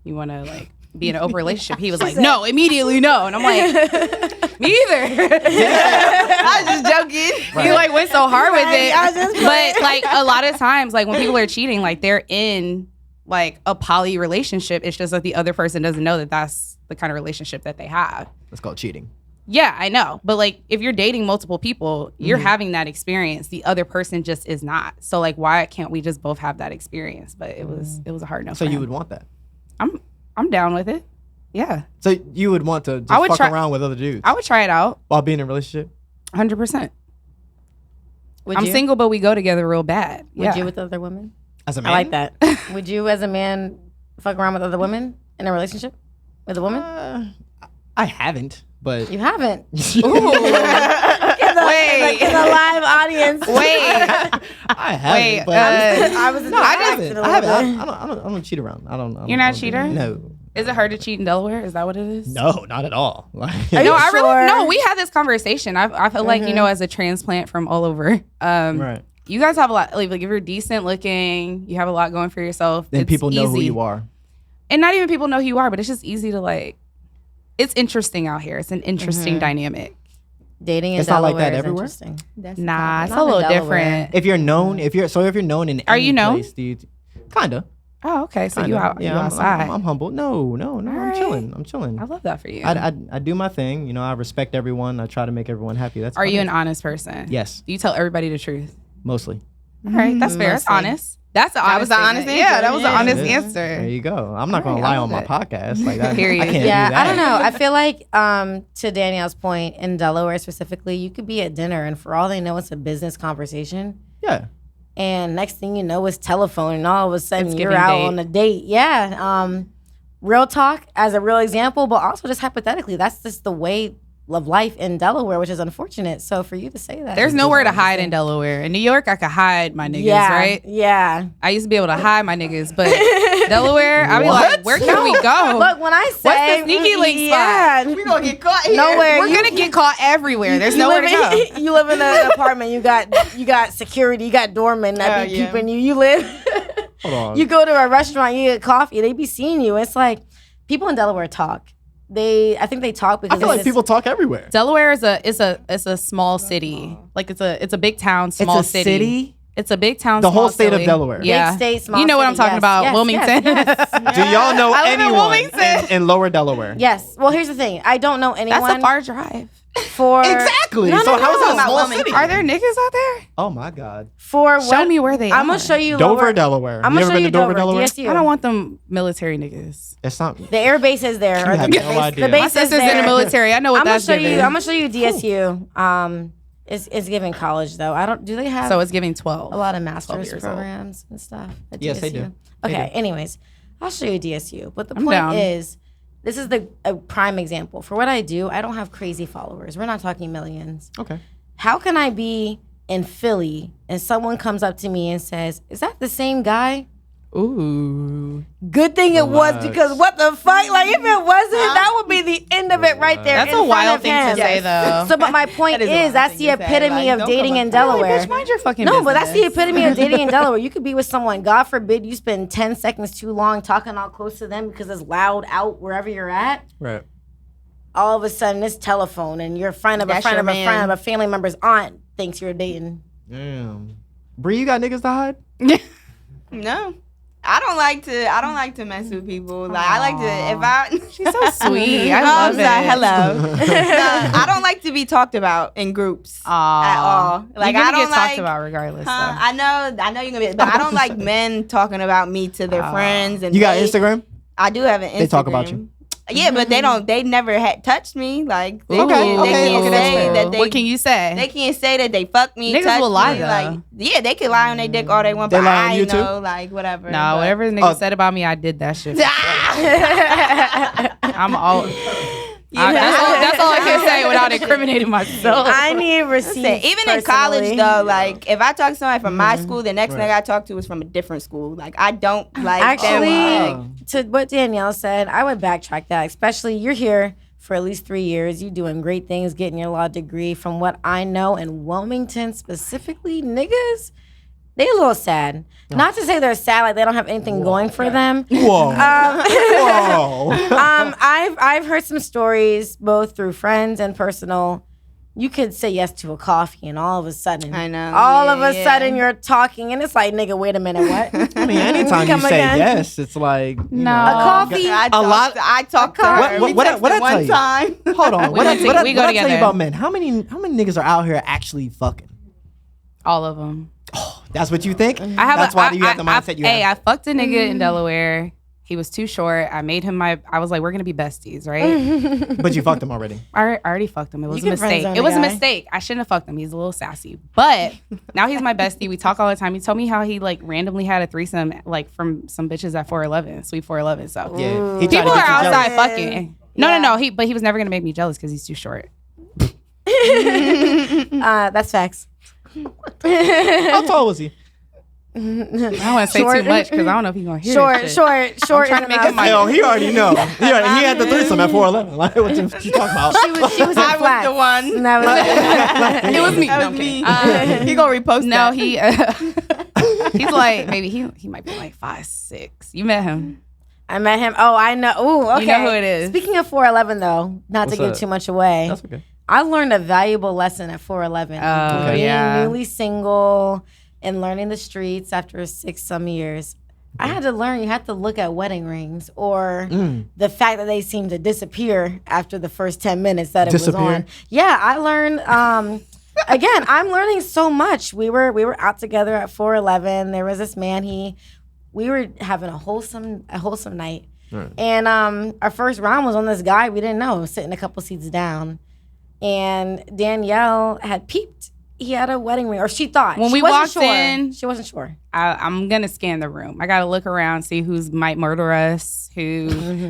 like be in an open relationship? He was like, no, immediately no. And I'm like, me either. I was just joking. He like went so hard with it. I was just playing. But like a lot of times, like when people are cheating, like they're in like a poly relationship. It's just that the other person doesn't know that that's the kind of relationship that they have. That's called cheating. Yeah, I know. But like if you're dating multiple people, you're having that experience. The other person just is not. So like why can't we just both have that experience? But it was a hard no. So for you him. would want that. I'm down with it. Yeah. So you would want to just I would fuck try- around with other dudes I would try it out. while being in a relationship? 100%. Would I'm you? single, but we go together real bad. Would Yeah. you with other women? As a I man? like that. Would you, as a man, fuck around with other women in a relationship with a woman? I haven't, but You haven't. Wait. Like in a live audience. Wait. I haven't. Wait, but I was no, I haven't. I haven't. I don't cheat around. I don't. You're not a I don't- cheater? No. Is it hard to cheat in Delaware? Is that what it is? No, not at all. Like, Are you No, I sure? really no. We had this conversation. I feel like you know, as a transplant from all over, right. you guys have a lot. Like if you're decent looking, you have a lot going for yourself. Then it's people know who easy. you are. And not even people know who you are, but it's just easy to like. It's interesting out here. It's an interesting dynamic. Dating in It's not Delaware like that is everywhere? interesting. Nah, it's Not a in little Delaware. different. If you're known, if you're known in Are any you known? place, do you kinda. Oh, okay. So Kinda. you out? Yeah, you I'm outside? I'm humble. No, I'm right. chilling. I'm chilling. I love that for you. I do my thing. You know, I respect everyone. I try to make everyone happy. That's Are you about an it. honest person? Yes, Do you tell everybody the truth? mostly. All right, that's fair. That's Mostly. honest. That's an That honest. was the honest statement. answer. Yeah, that was an Yeah. honest There answer. you go. I'm not All gonna right, lie I on love my it. podcast like that. Period. I can't Yeah, do that. I don't know. I feel like to Danielle's point, in Delaware specifically, you could be at dinner and for all they know, it's a business conversation. Yeah. And next thing you know, it's telephone, and all of a sudden It's you're giving out date. on a date. Yeah. Real talk as a real example, but also just hypothetically, that's just the way of life in Delaware, which is unfortunate. So for you to say that, There's is nowhere to just hide in Delaware. In New York, I could hide my niggas, yeah, right? Yeah. I used to be able to hide my niggas, but Delaware, I be like, where can we go? Look, when I say What's the sneaky link yeah, We gonna get caught here. nowhere. We're gonna get caught everywhere. There's you nowhere live to in, go. You live in an apartment. You got security. You got doormen that be Yeah. keeping you. You live. Hold on. You go to a restaurant. You get coffee. They be seeing you. It's like people in Delaware talk. I think they talk because I feel like people talk everywhere. Delaware is a small city. Like it's a big town, small It's a city? It's a big town. The whole small state of city. Delaware. Yeah, Big state, small you know what I'm city. talking about, Yes, Wilmington. yes, yes. Do y'all know I live in anyone Wilmington. in Lower Delaware? Yes. Well, here's the thing. I don't know anyone That's a far drive. for Exactly. No, so no, how is no. it a small city? Are there niggas out there? Oh my God. for Show what? me where they I'm are. gonna show you Dover, Lower, Delaware. I'm You gonna ever show been you to Dover, Delaware? DSU. I don't want them military niggas. It's not. The air base is there. You or have the no base, idea. The My My base is sister's there. in the military. I know what I'm gonna that's show you. giving. I'm gonna show you DSU. It's giving college though. I don't. Do they have So it's giving 12. a lot of master's years old. programs and stuff at Yes, they DSU? do. They Okay. do. Anyways, I'll show you DSU. But the I'm point down. is, this is a prime example for what I do. I don't have crazy followers. We're not talking millions. Okay. How can I be in Philly and someone comes up to me and says, "Is that the same guy?" Ooh. Good thing it was, Relax. because what the fuck? Like if it wasn't, that would be the end of it right there. That's in a front wild of thing him. to say, though. So, but my point That is a is, wild that's thing the to say. epitome Like, of don't dating come in up to me. Delaware. Bitch, mind your fucking No, business. but that's the epitome of dating in Delaware. You could be with someone, God forbid, you spend 10 seconds too long talking all close to them because it's loud out wherever you're at. Right. All of a sudden, it's telephone, and you're a friend of a That's friend your of a man. friend of a family member's aunt thinks you're dating. Damn. Bree, you got niggas to hide? No. I don't like to mess with people. Like I like to if I She's so sweet. I Oh, love I'm it. sorry, hello. No, I don't like to be talked about in groups at all. Like you're I gonna don't get like talked about regardless. Huh? though. I know you're gonna be, but I don't like men talking about me to their friends. And You got they- Instagram? I do have an Instagram. They talk about you. Yeah, but they never had touched me. Like they, Ooh. they okay, can't okay, say that's that they. What can you say? They can't say that they fucked me. Niggas touched will lie, me. though. Like, yeah, they can lie on their dick all they want. They but lie on I you, too? know, like whatever. No, but- whatever the nigga said about me, I did that shit. I'm all. That's all I can say without incriminating myself. I need receipts. Listen, even in college though, like if I talk to somebody from my school, the next nigga I talk to is from a different school. Like I don't like Actually, them. to what Danielle said, I would backtrack that. Especially, you're here for at least 3 years. You doing great things, getting your law degree. From what I know in Wilmington specifically, niggas, they a little sad. Not to say they're sad, like they don't have anything going for them. Whoa. Whoa. I've heard some stories both through friends and personal. You could say yes to a coffee, and all of a sudden, I know, all yeah, of a yeah. sudden you're talking, and it's like, nigga, wait a minute, what? I mean, anytime you Come say again? yes, it's like you No. know, A coffee? I lot- talked to her. What- We what I texted tell one you? time. Hold on. We What I go tell you together. about men? How many niggas are out here actually fucking? All of them. That's what you think? I have. That's why you have the mindset you Hey, have. I fucked a nigga in Delaware. He was too short. I made him I was like, we're gonna be besties, right? But you fucked him already. I already fucked him. It was a can friend mistake. zone It a was a guy. mistake. I shouldn't have fucked him. He's a little sassy. But now he's my bestie. We talk all the time. He told me how he like randomly had a threesome like from some bitches at 411, Sweet 411. So Yeah. He tried to people are get you outside jealous. fucking. No. But he was never gonna make me jealous because he's too short. That's facts. How tall was he? I don't want to say Short. too much because I don't know if he's gonna hear Short, this shit. short. trying to make enough. him my- Hell, he already know. He had the threesome at 411. Like, what you talking about? She was in I flats. was the one. And that was It was me. That No, was I'm kidding. me. He gonna repost No, that. he's like maybe he might be like 5'6". You met him. I met him. Oh, I know. Ooh, okay. You know who it is. Speaking of 411, though, not to give too much away. That's okay. I learned a valuable lesson at 411. Oh, okay. yeah. Being newly single and learning the streets after 6-some years. I had to learn you have to look at wedding rings or the fact that they seem to disappear after the first 10 minutes that it was on. Yeah, I learned again, I'm learning so much. We were out together at 411. There was this man, we were having a wholesome night. Right. And our first round was on this guy we didn't know, sitting a couple seats down. And Danielle had peeped. He had a wedding ring, or she thought. When we walked in, she wasn't sure. I'm gonna scan the room. I gotta look around, see who might murder us, who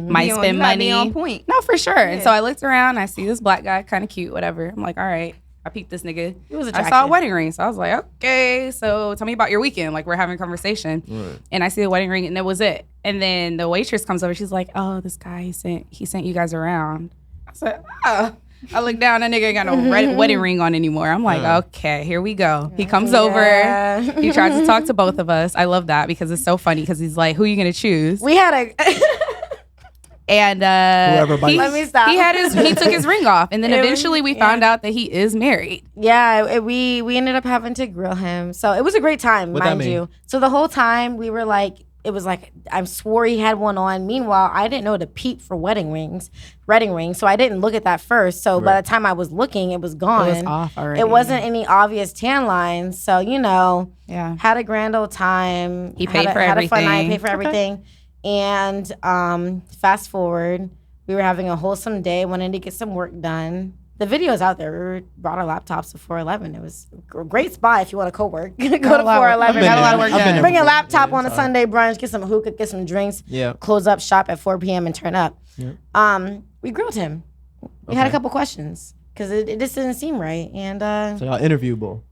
might spend money. Be on point. No, for sure. Yeah. And so I looked around. I see this black guy, kind of cute, whatever. I'm like, all right. I peeped this nigga. He was attractive. I saw a wedding ring, so I was like, okay. So tell me about your weekend. Like we're having a conversation, and I see the wedding ring, and that was it. And then the waitress comes over. She's like, oh, this guy he sent you guys around. I said, oh. I look down, that nigga ain't got no wedding ring on anymore. I'm like, okay, here we go. He comes over. He tries to talk to both of us. I love that because it's so funny because he's like, who are you going to choose? We had a... And let me stop. He took his ring off. And then eventually we found out that he is married. Yeah, we ended up having to grill him. So it was a great time, mind you. So the whole time we were like, it was like, I swore he had one on. Meanwhile, I didn't know to peep for wedding rings. So I didn't look at that first. So by the time I was looking, it was gone. It was off already. It wasn't any obvious tan lines. So, had a grand old time. He paid for everything. Had a fun night, paid for everything. And fast forward, we were having a wholesome day, wanted to get some work done. The video's out there. We brought our laptops to 411. It was a great spot if you want to co-work. Go to 411. Got a lot of work done. Bring a laptop on a Sunday brunch, get some hookah, get some drinks, close up shop at 4 p.m. and turn up. We grilled him. We had a couple questions because it just didn't seem right. And so y'all interviewable.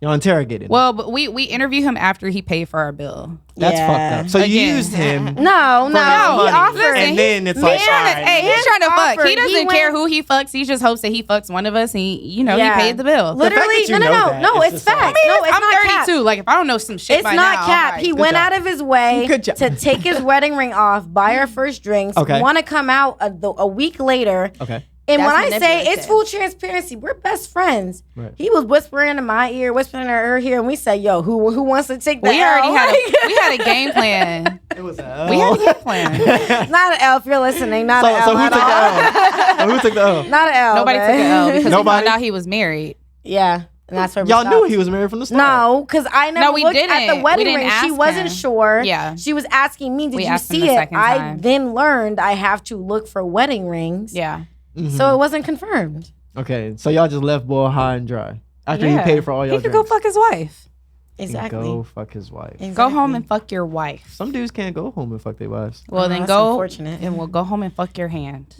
Y'all interrogated him. Well, but we interview him after he paid for our bill. That's fucked up. So you used him. No. He offered. And then it's like, he's trying to fuck. He doesn't care who he fucks. He just hopes that he fucks one of us. And he paid the bill. Literally, no, it's fact. I'm 32. Like if I don't know some shit, it's not cap. He went out of his way to take his wedding ring off, buy our first drinks, want to come out a week later. Okay. And when I say it's full transparency, we're best friends. Right. He was whispering in my ear, whispering in her ear, and we said, "Yo, who wants to take the We had a game plan. It was an L. We had a game plan. Not an L if you're listening. Not an L. So who took the L? Who took the L? Not an L. Nobody took the L because we found out he was married. Yeah. And that's where y'all knew he was married from the start. No, because I never looked at the wedding ring. She wasn't sure. Yeah. She was asking me, did you see it? I then learned I have to look for wedding rings. Yeah. Mm-hmm. So it wasn't confirmed. Okay, so y'all just left boy high and dry after he paid for all y'all. He could go fuck his wife. Exactly. Go fuck his wife. Exactly. Go home and fuck your wife. Some dudes can't go home and fuck their wives. Well, then go and we'll go home and fuck your hand.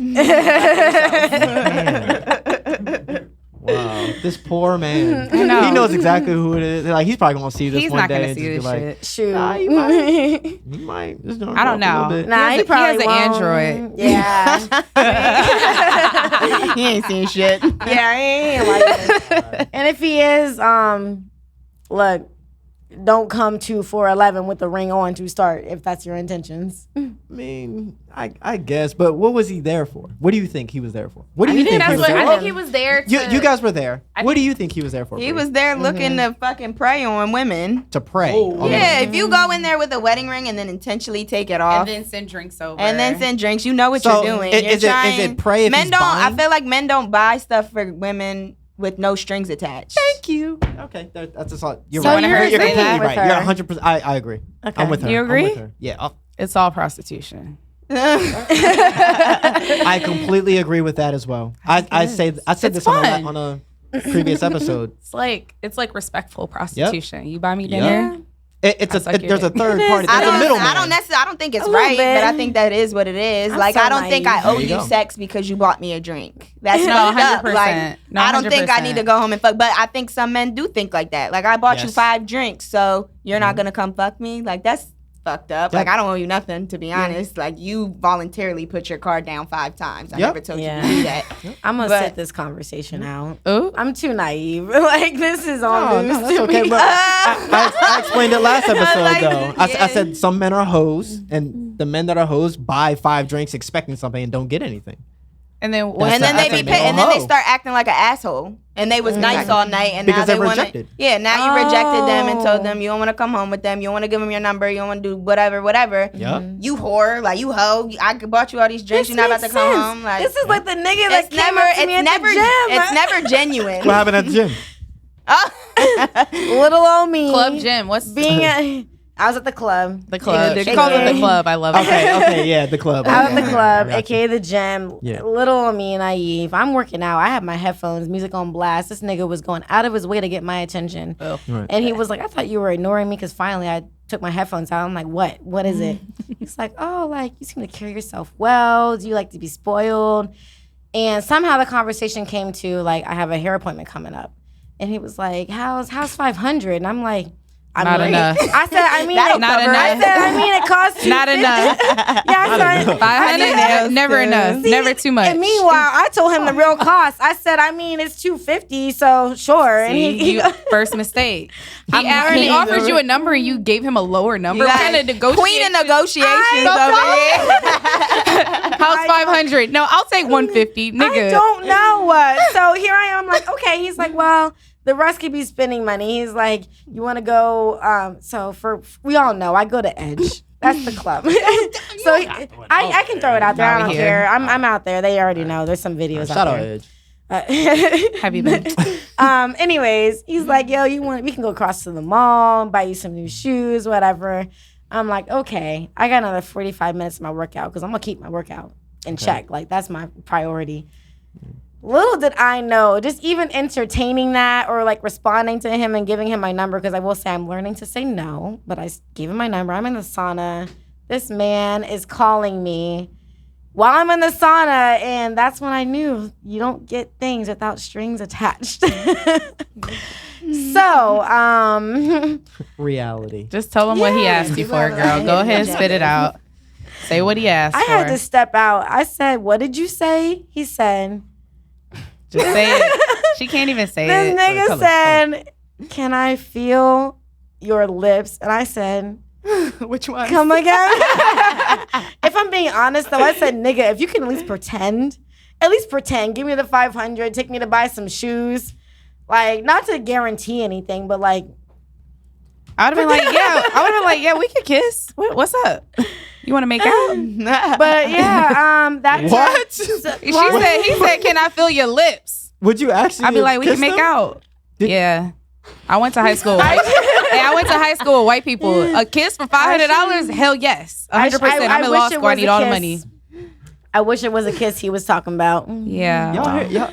Wow, this poor man. I know. He knows exactly who it is. Like he's probably gonna see this one day and see just be like, "Shoot, he might. I don't know. Nah, he probably has an Android. Yeah, he ain't seen shit. Yeah, he ain't like that. And if he is, look, don't come to 411 with the ring on to start if that's your intentions. I mean, I guess, but what was he there for? What do you think he was there for? What do you think he was there for? I think he was there to... You guys were there. What do you think he was there for? He was there looking to fucking prey on women. To prey? Oh. Yeah, if you go in there with a wedding ring and then intentionally take it off. And then send drinks over. You know what you're doing. Is it prey if men he's don't. buying? I feel like men don't buy stuff for women with no strings attached. Thank you. Okay, that's just all. You're so right. You're completely right. You're 100%. I agree. Okay. I'm with her. You agree? I'm with her. Yeah. It's all prostitution. I completely agree with that as well. I said this on a previous episode. It's like respectful prostitution. Yep. You buy me dinner. There's a third party. There's a middleman. I don't think it's right, but I think that is what it is. Like, I don't think I owe you sex because you bought me a drink. That's not 100%. Like, I don't think I need to go home and fuck. But I think some men do think like that. Like, I bought you 5 drinks, so you're not gonna come fuck me. Like, that's fucked up. Like, I don't owe you nothing, to be honest. Like, you voluntarily put your card down 5 times. I never told you to do that. I'm gonna sit this conversation out. Ooh. I'm too naive. Like, this is all news to okay, me. But I explained it last episode, though. I said some men are hoes, and the men that are hoes buy 5 drinks expecting something and don't get anything. And then they be paid, and then they start acting like an asshole. And they was nice all night, and because now they want to. Yeah, now you rejected them and told them you don't want to come home with them. You don't want to give them your number. You don't want to do whatever. Yep. You whore, like you hoe. I bought you all these drinks. You're not about to come home. Like this is like the nigga that came up to me at the gym. It's never genuine. What happened at the gym? Little old me. Club gym. What's being? I was at the club. The club. She calls it the club. I love it. Okay, yeah, the club. I was at the club, aka the gym. Yeah. Little old me and naive. I'm working out. I have my headphones, music on blast. This nigga was going out of his way to get my attention. Oh. Right. And he was like, I thought you were ignoring me because finally I took my headphones out. I'm like, what? What is it? He's like, oh, like you seem to carry yourself well. Do you like to be spoiled? And somehow the conversation came to like, I have a hair appointment coming up. And he was like, how's 500? And I'm like, not enough. I said, I mean, not enough. I said, I mean, it costs not enough. Yeah, I said, 500, never enough. See, never too much. And meanwhile, I told him the real cost. I said, I mean, it's $250, so sure. See, and he first mistake. He offered you a number and you gave him a lower number. What kind of negotiation? Queen of negotiations over here. How's 500? No, I'll take 150, nigga. I don't know what. So here I am, like, okay. He's like, well, the rest could be spending money. He's like, you want to go? So we all know I go to Edge. That's the club. So I can throw it out there. I don't care. I'm out there. They already know. There's some videos out there. Shout out Edge. Have you been? Anyways, he's like, yo, we can go across to the mall, buy you some new shoes, whatever. I'm like, okay. I got another 45 minutes of my workout because I'm gonna keep my workout in check. Like that's my priority. Little did I know, just even entertaining that or like responding to him and giving him my number, because I will say I'm learning to say no, but I gave him my number. I'm in the sauna. This man is calling me while I'm in the sauna, and that's when I knew you don't get things without strings attached. So, reality. Just tell him what he asked you for, girl. Go ahead and spit it out. Say what he asked for. I had to step out. I said, what did you say? He said... Just say it. She can't even say this it. This nigga said, can I feel your lips? And I said... Which one? Come again? If I'm being honest, though, I said, nigga, if you can at least pretend. Give me the 500. Take me to buy some shoes. Like, not to guarantee anything, but like... I would have been like, yeah, we could kiss. What's up? You want to make out? But yeah, that's what? He said, can I feel your lips? Would you actually? I'd be like, we can make out. Yeah. I went to high school. I went to high school with white people. A kiss for $500? Hell yes. 100%. I'm in law school. I need all the money. I wish it was a kiss he was talking about. Yeah.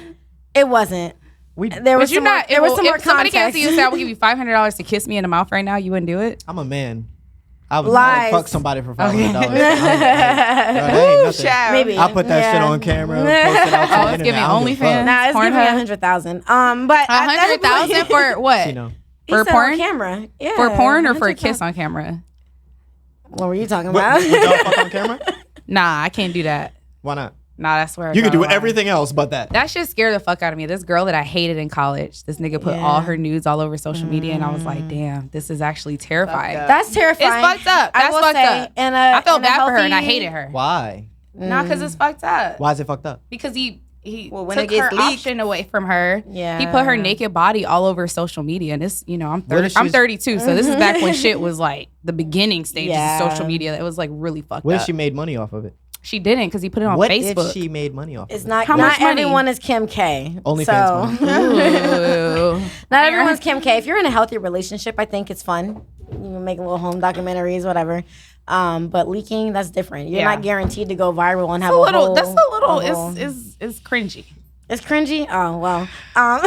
It wasn't. There was some more if somebody came to you and said, I will give you $500 to kiss me in the mouth right now, you wouldn't do it? I'm a man. I would fuck somebody for $500. Maybe I'll put that shit on camera. Post it out it's giving OnlyFans. Nah, it's giving me 100,000. But 100,000 for what? For porn? On camera. Yeah. For porn or for a kiss on camera? What were you talking about? Would y'all fuck on camera? Nah, I can't do that. Why not? Nah, that's where you can do everything else but that. That shit scared the fuck out of me. This girl that I hated in college, this nigga put all her nudes all over social media, and I was like, damn, this is actually terrifying. That's terrifying. It's fucked up. That's fucked up. I felt bad for her, and I hated her. Why? Nah, because it's fucked up. Why is it fucked up? Because he when took her option away from her. Yeah. He put her naked body all over social media, and this, I'm 32, so this is back when shit was like the beginning stages of social media. It was like really fucked up. What if she made money off of it? She didn't, because he put it on Facebook. What if she made money off it's of it? not, How not much money? everyone is Kim K. OnlyFans money. Not everyone's Kim K. If you're in a healthy relationship, I think it's fun. You can make little home documentaries, whatever. But leaking, that's different. You're not guaranteed to go viral and have it's cringy. It's cringy? Oh, well. No,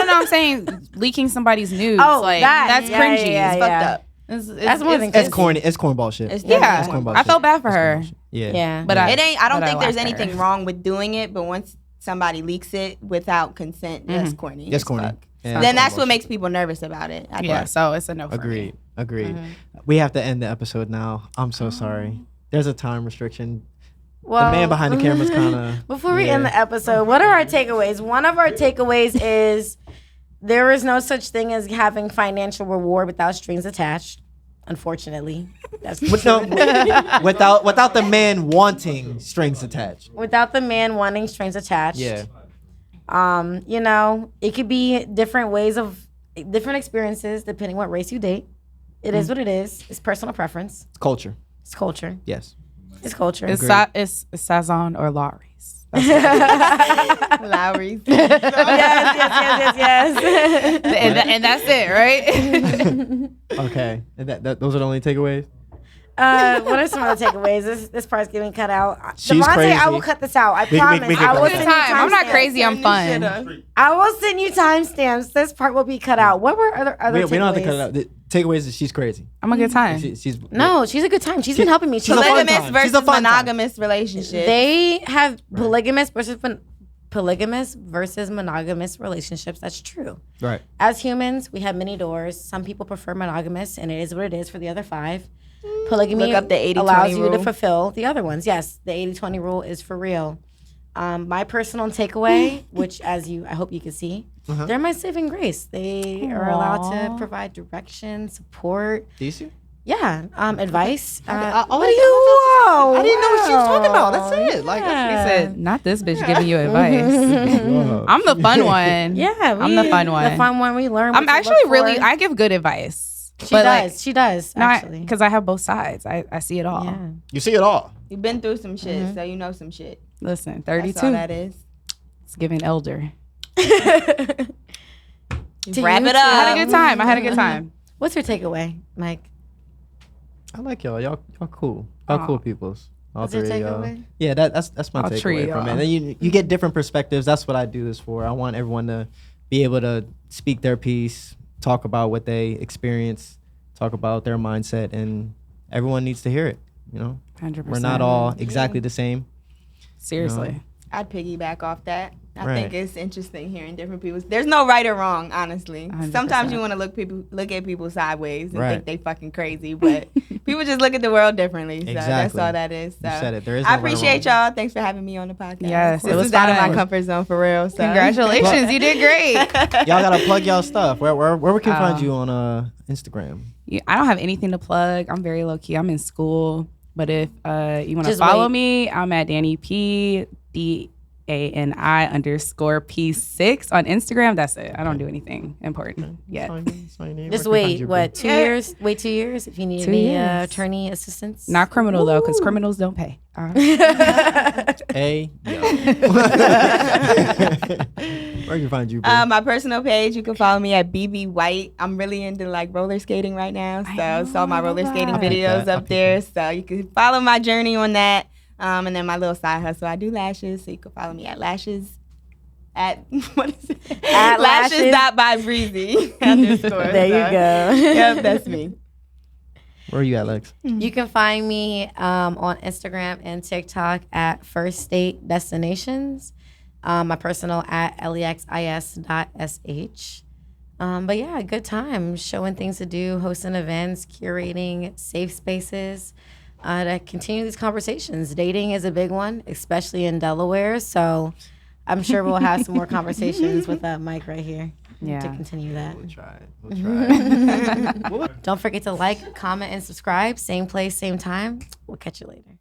I'm saying leaking somebody's nudes. Oh, like, that's cringy. Yeah, it's fucked up. That's more than it's corny. It's cornball shit. It's cornball I felt bad for her. Yeah. But I don't think there's anything wrong with doing it, but once somebody leaks it without consent, that's corny. That's corny. Yeah, then that's what makes people nervous about it. So it's a no for me. Agreed. We have to end the episode now. I'm so sorry. There's a time restriction. Well, the man behind the camera is kind of... Before we end the episode, what are our takeaways? One of our takeaways is there is no such thing as having financial reward without strings attached. Unfortunately, that's without the man wanting strings attached. Without the man wanting strings attached. Yeah. You know, it could be different ways of different experiences depending what race you date. It is what it is. It's personal preference. It's culture. It's culture. Yes. It's culture. It's Sazon or Lowry's. Lowry's. yes. And that's it, right? Okay. And those are the only takeaways? What are some other takeaways? This part's getting cut out. She's Devontae, crazy. I will cut this out. I promise. we can I cut will it send out. you I'm not timestamps. crazy. I'm fun. I will send you timestamps. This part will be cut out. What were other takeaways? We don't have to cut it out. The takeaways is she's crazy. I'm a good time. She's No, she's a good time. She's been helping me. she's a fun Polygamous time. versus She's a fun time. monogamous relationship. They have polygamous versus monogamous relationships. That's true. Right. As humans, we have many doors. Some people prefer monogamous, and it is what it is for the other 5. Polygamy Look up the 80-20 allows you to rule. fulfill the other ones. Yes, the 80-20 rule is for real. My personal takeaway, which I hope you can see, they're my saving grace. They are allowed to provide direction, support. Do you see? Yeah, advice. I I didn't know what she was talking about. That's it. Like He said, not this bitch giving you advice. Whoa. I'm the fun one. Yeah, I'm the fun one. The fun one. We learn. I'm actually I give good advice. She does. Actually, Because I have both sides. I see it all. yeah. You see it all. You've been through some shit, so you know some shit. Listen, That's 32. all that is. It's giving elder. Wrap it up. I had a good time. What's your takeaway, Mike? I like y'all. Y'all cool. Y'all cool peoples. All What's your three of y'all. takeaway? Yeah, that's my All three takeaway of from it. y'all. And you get different perspectives. That's what I do this for. I want everyone to be able to speak their piece, talk about what they experience, talk about their mindset, and everyone needs to hear it. You know, 100%. we're not all exactly the same. Seriously. I'd piggyback off that. I Right. think it's interesting hearing different people's. There's no right or wrong, honestly. 100%. Sometimes you want to look at people sideways and Right. think they fucking crazy, but people just look at the world differently. So that's Exactly. all that is. So You said it. There is I no right or appreciate wrong. y'all. Thanks for having me on the podcast. Yes, this it was is out of my fun. comfort zone for real. So. Congratulations. You did great. Y'all gotta plug y'all stuff. Where we can find you on Instagram? I don't have anything to plug. I'm very low key. I'm in school. But if you want to Just follow wait. me, I'm at Danny P. DANI_P6 on Instagram. That's it. I don't do anything important yet. Just wait. What? 2 years? Wait 2 years if you need 2 any years. attorney assistance. Not criminal though, because criminals don't pay. Hey, yo. Where can you find you, bro? My personal page, you can follow me at BB White. I'm really into like roller skating right now, so saw my roller skating videos up there. So you can follow my journey on that. And then my little side hustle, I do lashes, so you can follow me at lashes. At what is it? At lashes.bybreezy _. There you go. Yep, that's me. Where are you at, Lex? You can find me on Instagram and TikTok at First State Destinations. My personal at lexis.sh. But yeah, good time. Showing things to do, hosting events, curating safe spaces to continue these conversations. Dating is a big one, especially in Delaware. So I'm sure we'll have some more conversations with Mike right here Yeah. to continue that. We'll try it. Don't forget to like, comment, and subscribe. Same place, same time. We'll catch you later.